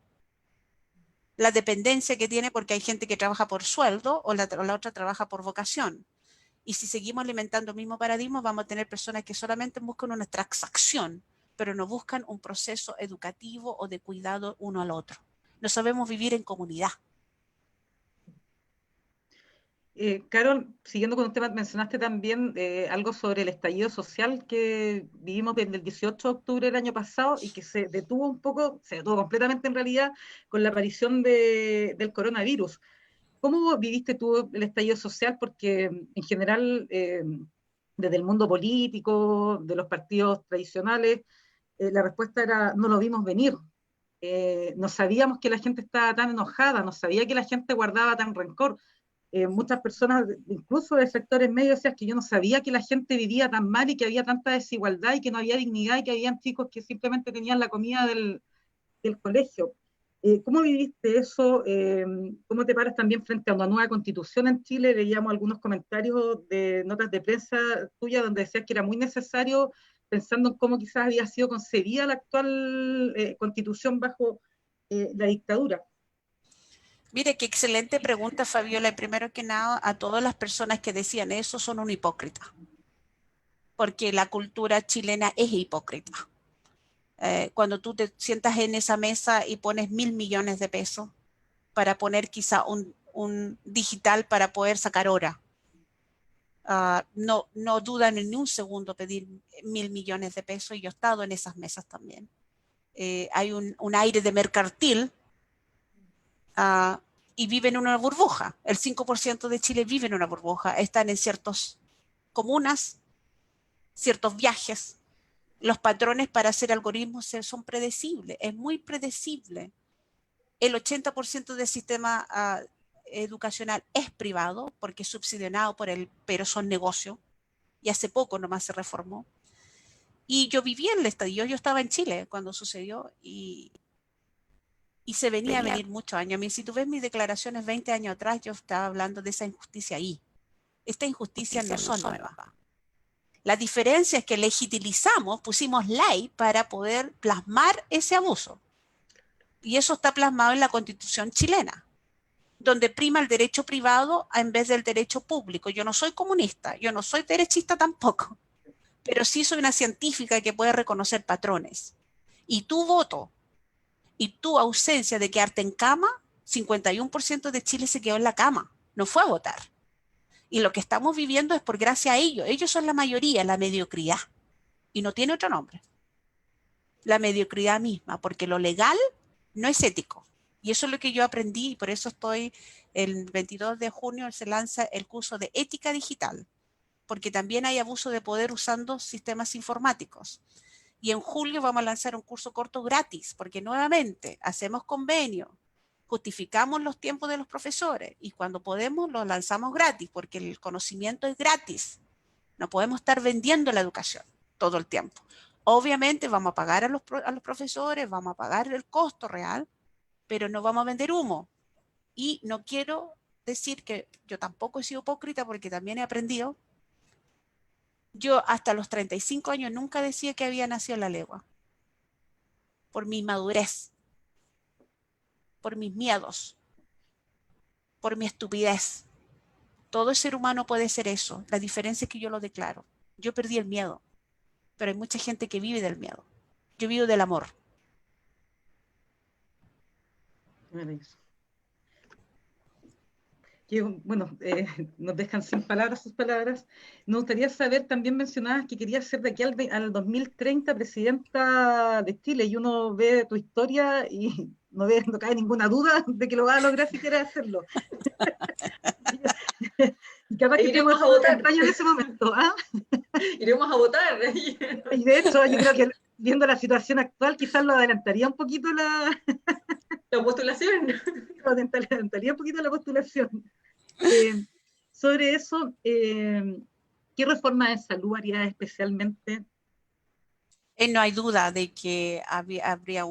la dependencia que tiene, porque hay gente que trabaja por sueldo o la otra trabaja por vocación. Y si seguimos alimentando el mismo paradigma, vamos a tener personas que solamente buscan una transacción, pero no buscan un proceso educativo o de cuidado uno al otro. No sabemos vivir en comunidad. Carol, siguiendo con usted, mencionaste también algo sobre el estallido social que vivimos desde el 18 de octubre del año pasado y que se detuvo un poco, se detuvo completamente en realidad con la aparición del coronavirus. ¿Cómo viviste tú el estallido social? Porque en general, desde el mundo político, de los partidos tradicionales, la respuesta era, no lo vimos venir. No sabíamos que la gente estaba tan enojada, no sabía que la gente guardaba tan rencor. Muchas personas, incluso de sectores medios, decían que yo no sabía que la gente vivía tan mal y que había tanta desigualdad y que no había dignidad y que habían chicos que simplemente tenían la comida del colegio. ¿Cómo viviste eso? ¿Cómo te paras también frente a una nueva constitución en Chile? Leíamos algunos comentarios de notas de prensa tuyas donde decías que era muy necesario, pensando en cómo quizás había sido concebida la actual constitución bajo la dictadura. Mire, qué excelente pregunta, Fabiola. Y primero que nada, a todas las personas que decían eso son un hipócrita, porque la cultura chilena es hipócrita. Cuando tú te sientas en esa mesa y pones 1.000 millones de pesos para poner quizá un digital para poder sacar hora, no dudan en ni un segundo pedir 1.000 millones de pesos, y yo he estado en esas mesas también. Hay un aire de mercantil, y viven en una burbuja. El 5% de Chile vive en una burbuja. Están en ciertas comunas, ciertos viajes. Los patrones para hacer algoritmos son predecibles. Es muy predecible. El 80% del sistema educacional es privado porque es subsidiado pero son negocios. Y hace poco nomás se reformó. Y yo viví en el estadio. Yo estaba en Chile cuando sucedió y se venía a venir muchos años. A mí, si tú ves mis declaraciones 20 años atrás, yo estaba hablando de esa injusticia ahí. Estas injusticias no son nuevas. La diferencia es que legitimizamos, pusimos ley para poder plasmar ese abuso. Y eso está plasmado en la Constitución chilena, donde prima el derecho privado en vez del derecho público. Yo no soy comunista, yo no soy derechista tampoco, pero sí soy una científica que puede reconocer patrones. Y tu voto y tu ausencia de quedarte en cama, 51% de Chile se quedó en la cama, no fue a votar. Y lo que estamos viviendo es por gracia a ellos. Ellos son la mayoría, la mediocridad. Y no tiene otro nombre. La mediocridad misma, porque lo legal no es ético. Y eso es lo que yo aprendí, y por eso el 22 de junio se lanza el curso de ética digital, porque también hay abuso de poder usando sistemas informáticos. Y en julio vamos a lanzar un curso corto gratis, porque nuevamente hacemos convenio, justificamos los tiempos de los profesores y cuando podemos los lanzamos gratis, porque el conocimiento es gratis. No podemos estar vendiendo la educación todo el tiempo. Obviamente vamos a pagar a los profesores, vamos a pagar el costo real, pero no vamos a vender humo. Y no quiero decir que yo tampoco he sido hipócrita, porque también he aprendido. Yo hasta los 35 años nunca decía que había nacido en la legua. Por mi inmadurez, por mis miedos, por mi estupidez. Todo ser humano puede ser eso. La diferencia es que yo lo declaro. Yo perdí el miedo, pero hay mucha gente que vive del miedo. Yo vivo del amor. Bueno, nos dejan sin palabras sus palabras. Me gustaría saber, también mencionabas que querías ser de aquí al 2030 presidenta de Chile, y uno ve tu historia y no cae ninguna duda de que lo vas a lograr si quieres hacerlo. Y capaz que iremos a votar en ese momento. Iremos a votar. Y de hecho, yo creo que viendo la situación actual, quizás lo adelantaría un poquito la postulación. Lo adelantaría un poquito la postulación. Sobre eso, ¿qué reforma de salud haría especialmente? No hay duda de que habría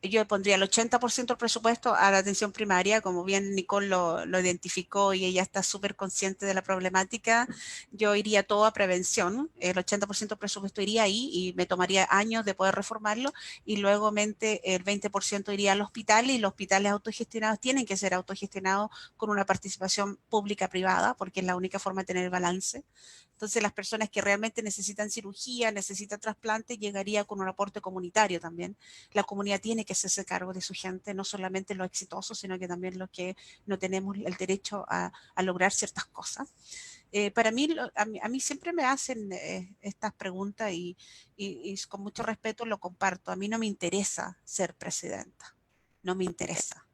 yo pondría el 80% del presupuesto a la atención primaria, como bien Nicole lo identificó y ella está súper consciente de la problemática. Yo iría todo a prevención, el 80% del presupuesto iría ahí y me tomaría años de poder reformarlo, y luego el 20% iría al hospital, y los hospitales autogestionados tienen que ser autogestionados con una participación pública-privada, porque es la única forma de tener el balance. Entonces, las personas que realmente necesitan cirugía, necesitan trasplante, llegaría con un aporte comunitario también. La comunidad tiene que hacerse cargo de su gente, no solamente los exitosos, sino que también los que no tenemos el derecho a lograr ciertas cosas. Para mí, a mí siempre me hacen estas preguntas y con mucho respeto lo comparto. A mí no me interesa ser presidenta, no me interesa.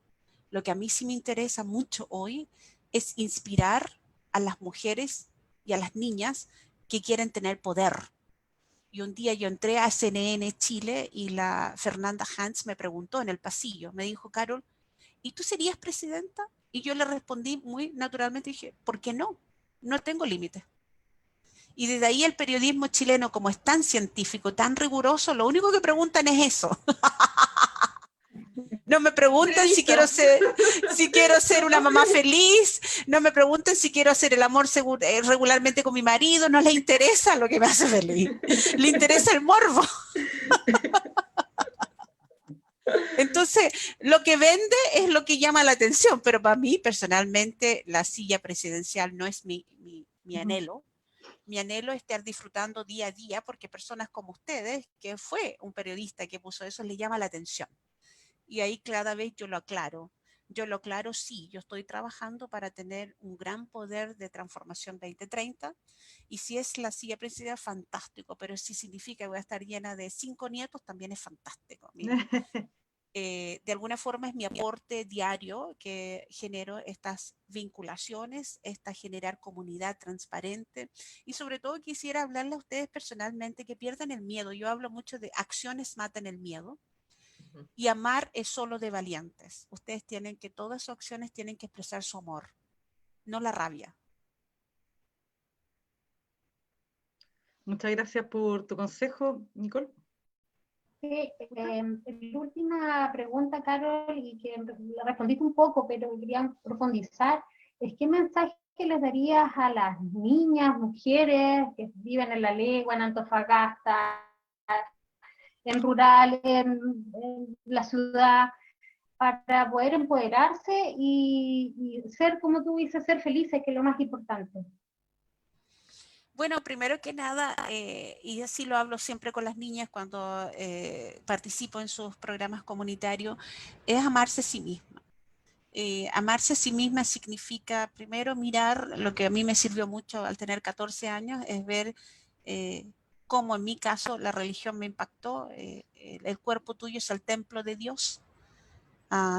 Lo que a mí sí me interesa mucho hoy es inspirar a las mujeres y a las niñas que quieren tener poder. Y un día yo entré a CNN Chile y la Fernanda Hans me preguntó en el pasillo, me dijo, Carol, ¿y tú serías presidenta? Y yo le respondí muy naturalmente, dije, ¿por qué no? No tengo límites. Y desde ahí el periodismo chileno, como es tan científico, tan riguroso, lo único que preguntan es eso. No me preguntan si quiero ser una mamá feliz, no me preguntan si quiero hacer el amor regularmente con mi marido, no les interesa lo que me hace feliz, le interesa el morbo. Entonces, lo que vende es lo que llama la atención, pero para mí personalmente la silla presidencial no es mi anhelo. Mi anhelo es estar disfrutando día a día, porque personas como ustedes, que fue un periodista que puso eso, le llama la atención. Y ahí cada vez yo lo aclaro. Sí, yo estoy trabajando para tener un gran poder de transformación 2030, y si es la silla presidencial, fantástico, pero si significa que voy a estar llena de 5 nietos, también es fantástico. De alguna forma es mi aporte diario que genero estas vinculaciones, generar comunidad transparente, y sobre todo quisiera hablarle a ustedes personalmente que pierdan el miedo. Yo hablo mucho de acciones matan el miedo. Y amar es solo de valientes. Ustedes tienen que, todas sus acciones tienen que expresar su amor, no la rabia. Muchas gracias por tu consejo, Nicole. La última pregunta, Carol, y que la respondiste un poco, pero quería profundizar, es ¿qué mensaje les darías a las niñas, mujeres que viven en La Legua, en Antofagasta, en rural, en la ciudad, para poder empoderarse y ser, como tú dices, ser felices, que es lo más importante? Bueno, primero que nada, y así lo hablo siempre con las niñas cuando participo en sus programas comunitarios, es amarse a sí misma. Amarse a sí misma significa primero mirar lo que a mí me sirvió mucho al tener 14 años, es ver cómo en mi caso la religión me impactó. El cuerpo tuyo es el templo de Dios.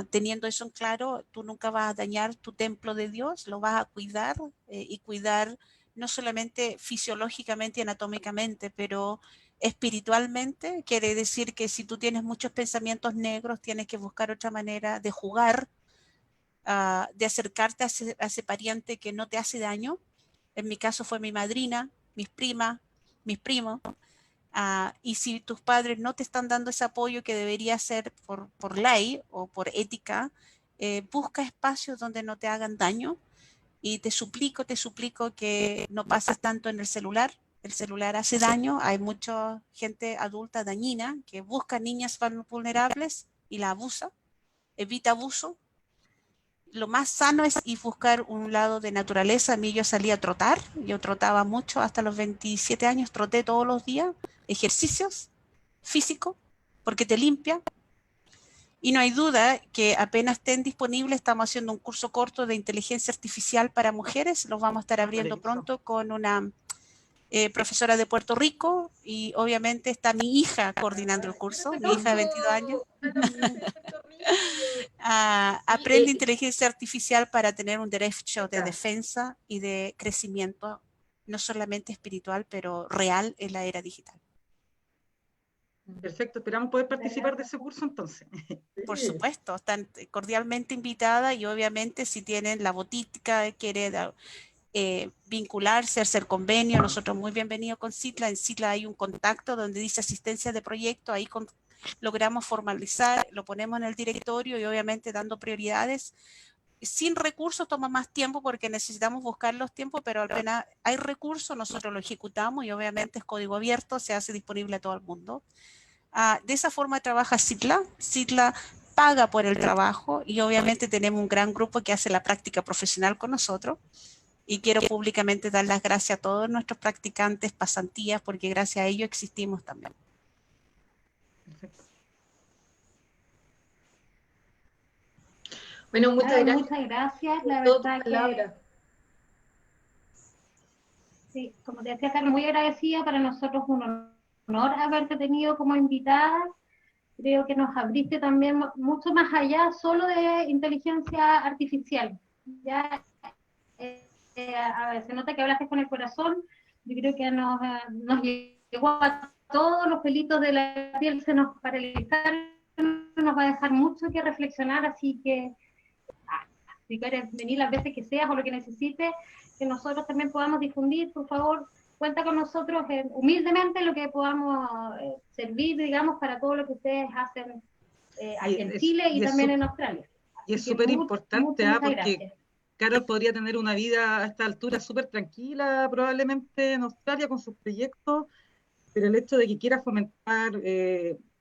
Teniendo eso en claro, tú nunca vas a dañar tu templo de Dios, lo vas a cuidar, y cuidar no solamente fisiológicamente y anatómicamente, pero espiritualmente. Quiere decir que si tú tienes muchos pensamientos negros, tienes que buscar otra manera de jugar, de acercarte a ese pariente que no te hace daño. En mi caso fue mi madrina, mis primas, mis primos. Y si tus padres no te están dando ese apoyo que debería ser por ley o por ética, busca espacios donde no te hagan daño, y te suplico que no pases tanto en el celular. El celular hace daño, hay mucha gente adulta dañina que busca niñas vulnerables y la abusa. Evita abuso. Lo más sano es ir buscar un lado de naturaleza. A mí yo salía a trotar, yo trotaba mucho hasta los 27 años, troté todos los días, ejercicios físicos, porque te limpia. Y no hay duda que apenas estén disponibles, estamos haciendo un curso corto de inteligencia artificial para mujeres, los vamos a estar abriendo pronto con una profesora de Puerto Rico, y obviamente está mi hija coordinando el curso, mi hija de 22 años. Aprende inteligencia artificial para tener un derecho de defensa y de crecimiento, no solamente espiritual, pero real en la era digital. Perfecto, esperamos poder participar de ese curso entonces. Por supuesto, están cordialmente invitadas, y obviamente si tienen la botica, vincularse, hacer convenio. Nosotros muy bienvenidos con CITLA. En CITLA hay un contacto donde dice asistencia de proyecto, ahí logramos formalizar, lo ponemos en el directorio y obviamente dando prioridades. Sin recursos toma más tiempo porque necesitamos buscar los tiempos, pero apenas hay recursos, nosotros lo ejecutamos y obviamente es código abierto, se hace disponible a todo el mundo. De esa forma trabaja CITLA. CITLA paga por el trabajo y obviamente tenemos un gran grupo que hace la práctica profesional con nosotros. Y quiero públicamente dar las gracias a todos nuestros practicantes, pasantías, porque gracias a ellos existimos también. Perfecto. Bueno, muchas gracias. Muchas gracias, la por verdad tus palabras. Sí, como te decía, Carlos, muy agradecida, para nosotros un honor haberte tenido como invitada. Creo que nos abriste también mucho más allá solo de inteligencia artificial. Ya a ver, se nota que hablaste con el corazón. Yo creo que nos llegó a todos los pelitos de la piel, se nos paralizaron, nos va a dejar mucho que reflexionar, así que si quieres venir las veces que seas o lo que necesites, que nosotros también podamos difundir, por favor, cuenta con nosotros humildemente lo que podamos servir, digamos, para todo lo que ustedes hacen aquí en Chile y también en Australia. Y es súper importante, porque gracias. Carol podría tener una vida a esta altura súper tranquila, probablemente en Australia con sus proyectos, pero el hecho de que quiera fomentar,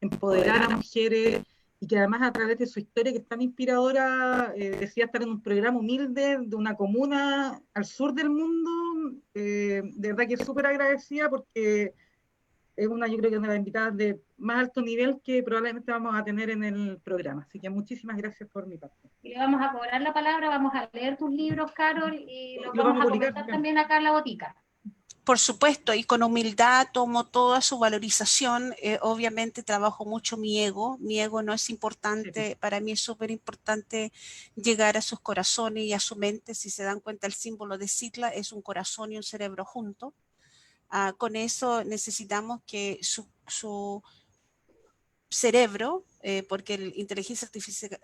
empoderar a mujeres, y que además a través de su historia, que es tan inspiradora, decía estar en un programa humilde de una comuna al sur del mundo, de verdad que es súper agradecida, porque es una, yo creo que una de las invitadas de más alto nivel que probablemente vamos a tener en el programa. Así que muchísimas gracias por mi parte. Y le vamos a cobrar la palabra, vamos a leer tus libros, Carol, y los Lo vamos a publicar comentar también acá en la botica. Por supuesto, y con humildad tomo toda su valorización. Obviamente trabajo mucho mi ego no es importante, sí. Para mí es súper importante llegar a sus corazones y a su mente. Si se dan cuenta, el símbolo de CITLA es un corazón y un cerebro juntos. Con eso necesitamos que su cerebro, porque la inteligencia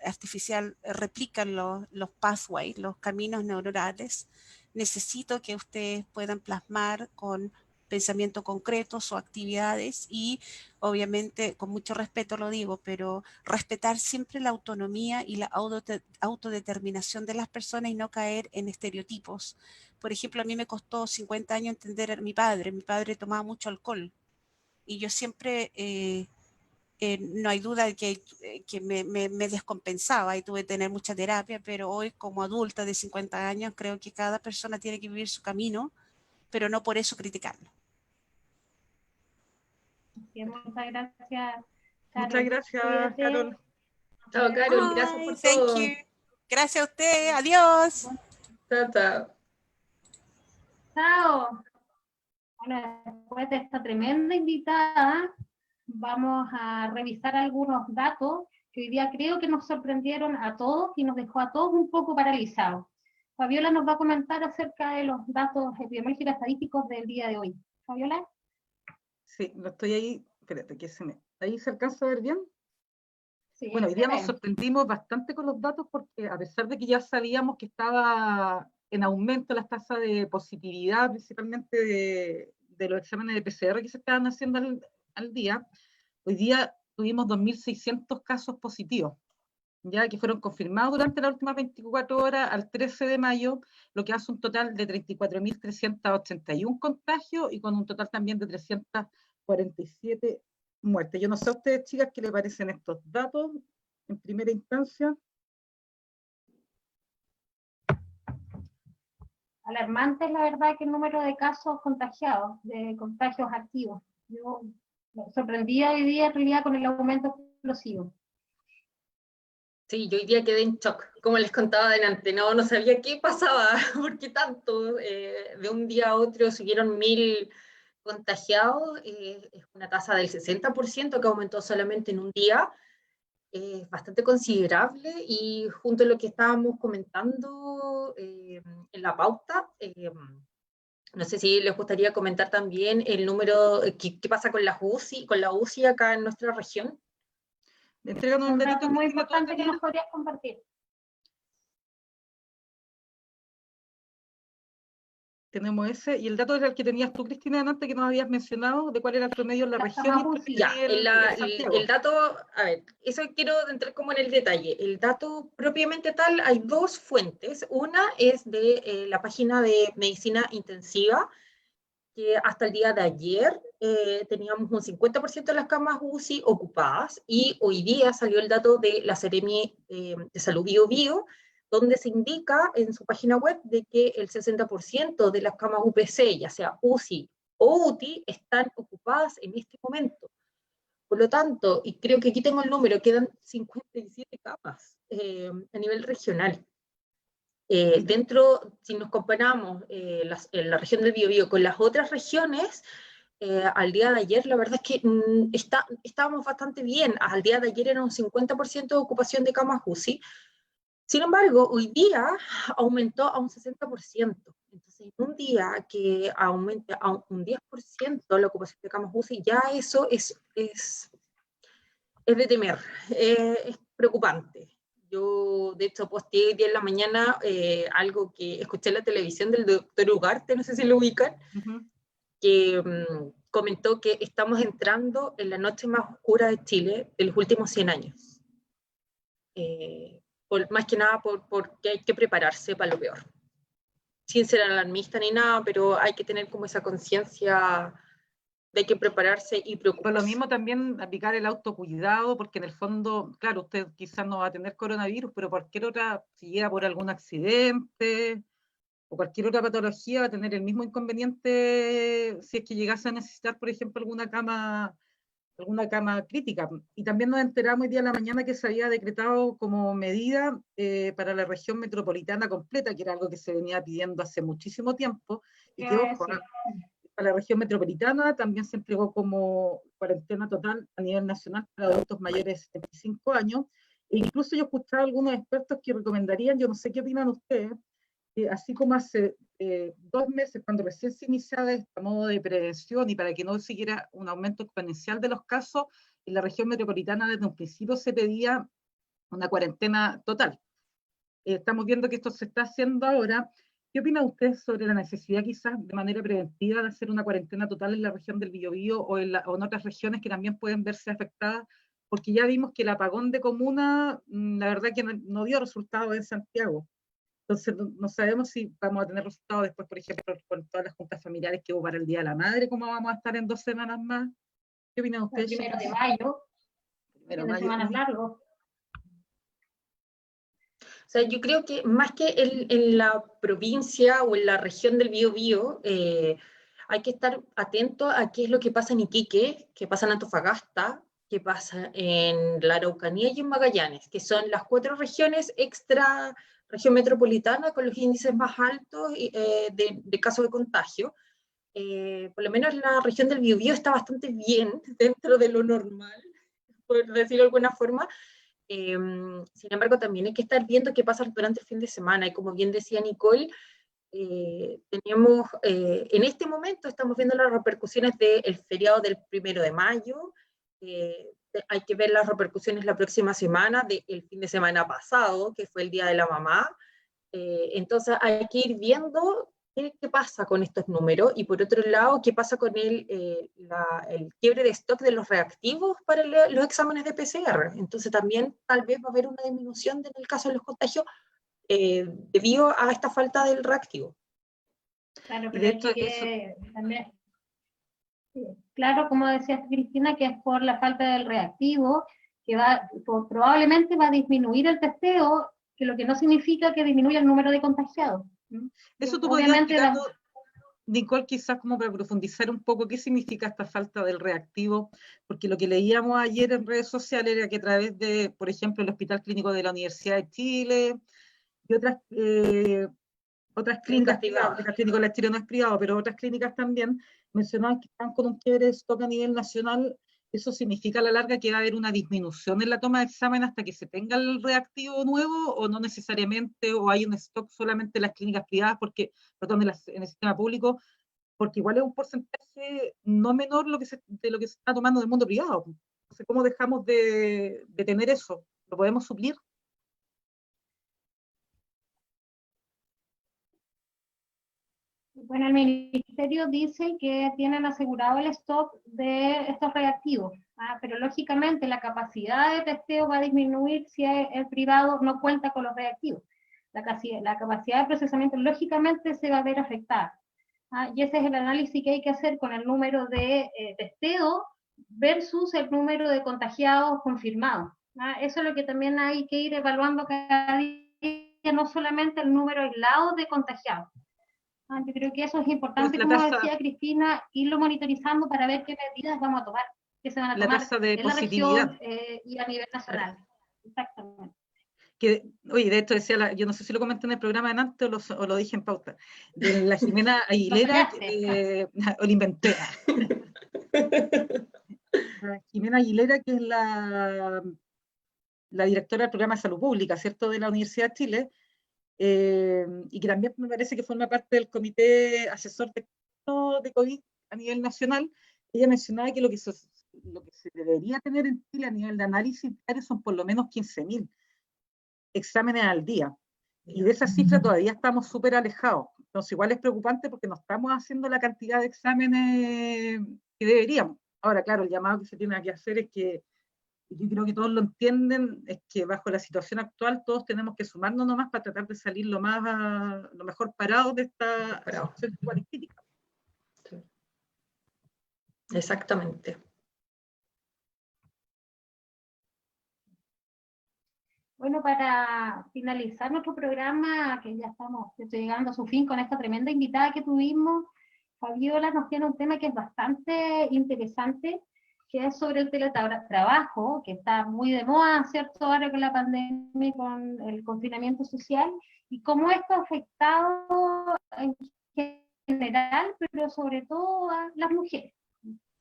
artificial replica los pathways, los caminos neuronales. Necesito que ustedes puedan plasmar con pensamiento concreto sus actividades y obviamente con mucho respeto lo digo, pero respetar siempre la autonomía y la autodeterminación de las personas y no caer en estereotipos. Por ejemplo, a mí me costó 50 años entender a mi padre tomaba mucho alcohol y yo siempre... no hay duda de que me descompensaba y tuve que tener mucha terapia, pero hoy como adulta de 50 años creo que cada persona tiene que vivir su camino, pero no por eso criticarlo. Muchas gracias, Carol. Muchas gracias, Carol. Chao, Carol, gracias por todo. You. Gracias a usted, adiós. Chao, chao. Chao. Bueno, después de esta tremenda invitada, vamos a revisar algunos datos que hoy día creo que nos sorprendieron a todos y nos dejó a todos un poco paralizados. Fabiola nos va a comentar acerca de los datos epidemiológicos estadísticos del día de hoy. Fabiola. Sí, lo estoy ahí. Espérate, ¿ahí se alcanza a ver bien? Sí, bueno, hoy día nos sorprendimos bastante con los datos porque a pesar de que ya sabíamos que estaba en aumento las tasas de positividad, principalmente de los exámenes de PCR que se estaban haciendo al día, hoy día tuvimos 2.600 casos positivos, ya que fueron confirmados durante las últimas 24 horas al 13 de mayo, lo que hace un total de 34.381 contagios y con un total también de 347 muertes. Yo no sé a ustedes, chicas, qué les parecen estos datos en primera instancia. Alarmante es la verdad que el número de casos contagiados, de contagios activos. Yo me sorprendí hoy día en realidad con el aumento explosivo. Sí, yo hoy día quedé en shock, como les contaba adelante, no sabía qué pasaba, por qué tanto, de un día a otro subieron 1.000 contagiados, es una tasa del 60% que aumentó solamente en un día, es bastante considerable, y junto a lo que estábamos comentando en la pauta, no sé si les gustaría comentar también el número, qué pasa con la UCI acá en nuestra región. Entregan un dato muy importante que nos podrías compartir. tenemos ese, y el dato era el que tenías tú, Cristina, antes que nos habías mencionado, de cuál era el promedio en la región y Ya, el Santiago. el dato, a ver, eso quiero entrar como en el detalle. El dato propiamente tal, hay dos fuentes. Una es de la página de medicina intensiva, que hasta el día de ayer teníamos un 50% de las camas UCI ocupadas, y hoy día salió el dato de la Seremi de Salud Bio Bio, donde se indica en su página web de que el 60% de las camas UPC, ya sea UCI o UTI, están ocupadas en este momento. Por lo tanto, y creo que aquí tengo el número, quedan 57 camas a nivel regional. Si nos comparamos la región del Biobío con las otras regiones, al día de ayer, la verdad es que estábamos bastante bien. Al día de ayer era un 50% de ocupación de camas UCI. Sin embargo, hoy día aumentó a un 60%. Entonces, en un día que aumente a un 10% la ocupación de camas UCI, ya eso es de temer, es preocupante. Yo, de hecho, posteé hoy día en la mañana algo que escuché en la televisión del doctor Ugarte, no sé si lo ubican, que comentó que estamos entrando en la noche más oscura de Chile de los últimos 100 años. Más que nada porque hay que prepararse para lo peor. Sin ser alarmista ni nada, pero hay que tener como esa conciencia de hay que prepararse y preocuparse. Por lo mismo también aplicar el autocuidado, porque en el fondo, claro, usted quizás no va a tener coronavirus, pero cualquier otra, si llega por algún accidente o cualquier otra patología, va a tener el mismo inconveniente si es que llegase a necesitar, por ejemplo, alguna cama crítica. Y también nos enteramos hoy día en la mañana que se había decretado como medida para la región metropolitana completa, que era algo que se venía pidiendo hace muchísimo tiempo, y que, ojo, para la región metropolitana también se entregó como cuarentena total a nivel nacional para adultos mayores de 75 años. E incluso yo escuchaba a algunos expertos que recomendarían, yo no sé qué opinan ustedes, que así como hace 2 meses, cuando recién se iniciaba este modo de prevención y para que no siguiera un aumento exponencial de los casos, en la región metropolitana desde un principio se pedía una cuarentena total. Estamos viendo que esto se está haciendo ahora. ¿Qué opina usted sobre la necesidad quizás de manera preventiva de hacer una cuarentena total en la región del Biobío o en otras regiones que también pueden verse afectadas? Porque ya vimos que el apagón de comuna, la verdad que no dio resultados en Santiago. Entonces no sabemos si vamos a tener resultados después, por ejemplo, con todas las juntas familiares que hubo para el Día de la Madre, cómo vamos a estar en 2 semanas más. ¿Qué opinan ustedes? El 1 de mayo, fin de semanas largos. O sea, yo creo que más que en la provincia o en la región del Biobío, hay que estar atento a qué es lo que pasa en Iquique, qué pasa en Antofagasta, qué pasa en la Araucanía y en Magallanes, que son las 4 regiones extra región metropolitana con los índices más altos de casos de contagio. Por lo menos la región del Biobío está bastante bien dentro de lo normal, por decirlo de alguna forma. Sin embargo, también hay que estar viendo qué pasa durante el fin de semana, y como bien decía Nicole, en este momento estamos viendo las repercusiones del feriado del 1 de mayo, hay que ver las repercusiones la próxima semana del fin de semana pasado, que fue el Día de la Mamá. Entonces hay que ir viendo qué pasa con estos números, y por otro lado, qué pasa con el quiebre de stock de los reactivos para los exámenes de PCR. Entonces también tal vez va a haber una disminución en el caso de los contagios debido a esta falta del reactivo. Claro, pero de hecho, también, claro, como decías Cristina, que es por la falta del reactivo, que probablemente va a disminuir el testeo, que lo que no significa que disminuya el número de contagiados. Eso tú podrías explicarlo, Nicole, quizás como para profundizar un poco qué significa esta falta del reactivo, porque lo que leíamos ayer en redes sociales era que a través de, por ejemplo, el Hospital Clínico de la Universidad de Chile y otras clínicas privadas, el Clínico de la Chile no es privado, pero otras clínicas también mencionaban que están con un quiebre de stock a nivel nacional. Eso significa a la larga que va a haber una disminución en la toma de examen hasta que se tenga el reactivo nuevo, o no necesariamente, o hay un stock solamente en las clínicas privadas, en el sistema público, porque igual es un porcentaje no menor de lo que se está tomando en el mundo privado. Entonces, ¿cómo dejamos de tener eso? ¿Lo podemos suplir? Bueno, el ministerio dice que tienen asegurado el stock de estos reactivos, pero lógicamente la capacidad de testeo va a disminuir si el privado no cuenta con los reactivos. La capacidad de procesamiento lógicamente se va a ver afectada. Y ese es el análisis que hay que hacer con el número de testeo versus el número de contagiados confirmados. Eso es lo que también hay que ir evaluando cada día, no solamente el número aislado de contagiados. Yo creo que eso es importante, Pues como decía Cristina, irlo monitorizando para ver qué medidas vamos a tomar, qué se van a tomar en la región y a nivel nacional. Exactamente. Que, oye, de esto decía, yo no sé si lo comenté en el programa de antes o lo dije en pauta, de la Jimena Aguilera, o lo inventé. La Jimena Aguilera, que es la directora del programa de salud pública, ¿cierto?, de la Universidad de Chile, y que también me parece que forma parte del comité asesor de COVID a nivel nacional. Ella mencionaba que lo que se debería tener en Chile a nivel de análisis diario son por lo menos 15.000 exámenes al día. Y de esa cifra todavía estamos súper alejados. Entonces igual es preocupante porque no estamos haciendo la cantidad de exámenes que deberíamos. Ahora, claro, el llamado que se tiene que hacer es que, yo creo que todos lo entienden, es que bajo la situación actual todos tenemos que sumarnos nomás para tratar de salir lo mejor parados de esta situación igual crítica. Sí. Exactamente. Bueno, para finalizar nuestro programa, que ya estamos llegando a su fin con esta tremenda invitada que tuvimos, Fabiola nos tiene un tema que es bastante interesante, que es sobre el teletrabajo, que está muy de moda, ¿cierto?, ahora con la pandemia y con el confinamiento social, y cómo esto ha afectado en general, pero sobre todo a las mujeres.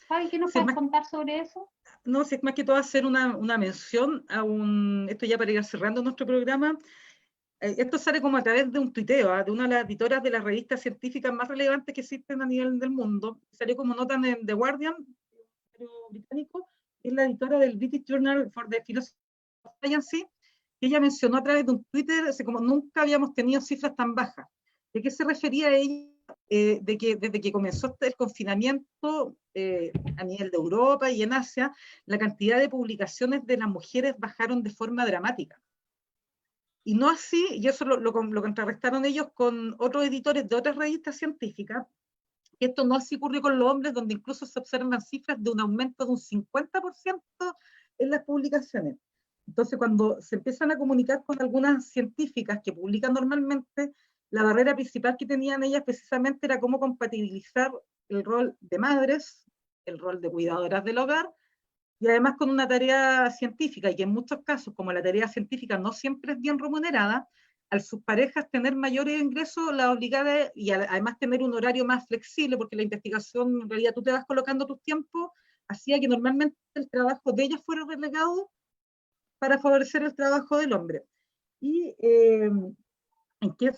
Fabi, ¿qué nos puedes contar sobre eso? No, si es más que todo hacer una mención a esto ya para ir cerrando nuestro programa. Esto sale como a través de un tuiteo, de una de las editoras de las revistas científicas más relevantes que existen a nivel del mundo. Salió como nota en The Guardian, británico, es la editora del British Journal for the Philosophy of Science, que ella mencionó a través de un Twitter, como nunca habíamos tenido cifras tan bajas. ¿De qué se refería a ella? De que desde que comenzó el confinamiento a nivel de Europa y en Asia, la cantidad de publicaciones de las mujeres bajaron de forma dramática. Y no así, y eso lo contrarrestaron ellos con otros editores de otras revistas científicas, que esto no así ocurrió con los hombres, donde incluso se observan cifras de un aumento de un 50% en las publicaciones. Entonces, cuando se empiezan a comunicar con algunas científicas que publican normalmente, la barrera principal que tenían ellas precisamente era cómo compatibilizar el rol de madres, el rol de cuidadoras del hogar, y además con una tarea científica, y que en muchos casos, como la tarea científica no siempre es bien remunerada, al sus parejas tener mayores ingresos, la obligada, y además tener un horario más flexible, porque la investigación, en realidad tú te vas colocando tus tiempos, hacía que normalmente el trabajo de ellas fuera relegado para favorecer el trabajo del hombre. Y ¿qué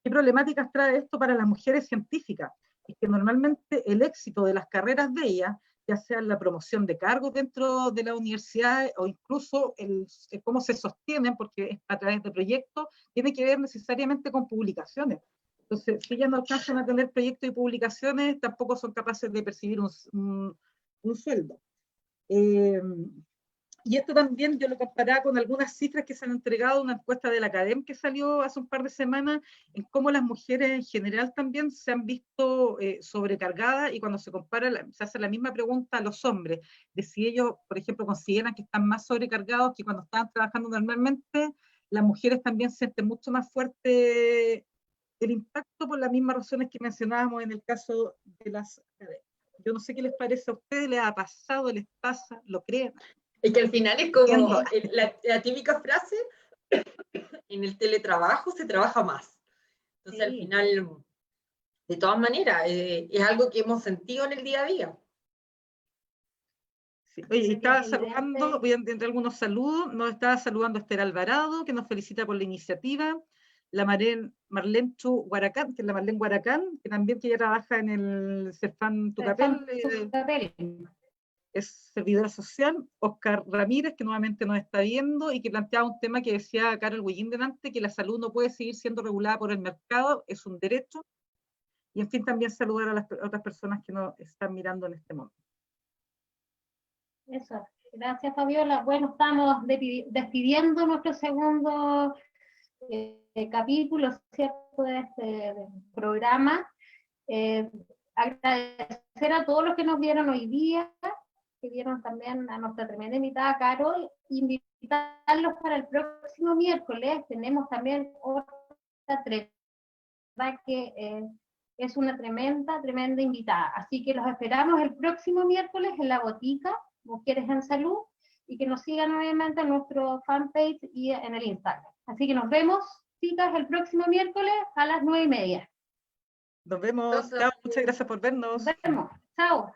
problemáticas trae esto para las mujeres científicas? Es que normalmente el éxito de las carreras de ellas, ya sea la promoción de cargos dentro de la universidad o incluso el cómo se sostienen, porque es a través de proyectos, tiene que ver necesariamente con publicaciones. Entonces, si ellas no alcanzan a tener proyectos y publicaciones, tampoco son capaces de percibir un sueldo. Y esto también yo lo comparaba con algunas cifras que se han entregado, una encuesta de la Academ que salió hace un par de semanas, en cómo las mujeres en general también se han visto sobrecargadas, y cuando se compara, se hace la misma pregunta a los hombres, de si ellos, por ejemplo, consideran que están más sobrecargados que cuando estaban trabajando normalmente. Las mujeres también sienten mucho más fuerte el impacto por las mismas razones que mencionábamos en el caso de las academias. Yo no sé qué les parece a ustedes, les ha pasado, les pasa, lo creen. Es que al final es como la típica frase, en el teletrabajo se trabaja más. Entonces al final, de todas maneras, es algo que hemos sentido en el día a día. Sí. Oye, estaba saludando, voy a entender algunos saludos, nos estaba saludando Esther Alvarado, que nos felicita por la iniciativa, la Marlene Chu Guaracán, que es la Marlene Guaracán, que también que ella trabaja en el Cefam Tucapel, es servidora social, Oscar Ramírez, que nuevamente nos está viendo y que planteaba un tema que decía Carol Guillín delante, que la salud no puede seguir siendo regulada por el mercado, es un derecho. Y en fin, también saludar a las otras personas que nos están mirando en este momento. Eso. Gracias, Fabiola. Bueno, estamos despidiendo nuestro segundo capítulo, ¿cierto?, de este programa. Agradecer a todos los que nos vieron hoy día, que vieron también a nuestra tremenda invitada Carol, invitarlos para el próximo miércoles. Tenemos también otra que es una tremenda invitada. Así que los esperamos el próximo miércoles en la botica Mujeres en Salud, y que nos sigan obviamente en nuestro fanpage y en el Instagram. Así que nos vemos, chicas, el próximo miércoles a las 9:30. Nos vemos. Chao, muchas gracias por vernos. Nos vemos. Chao.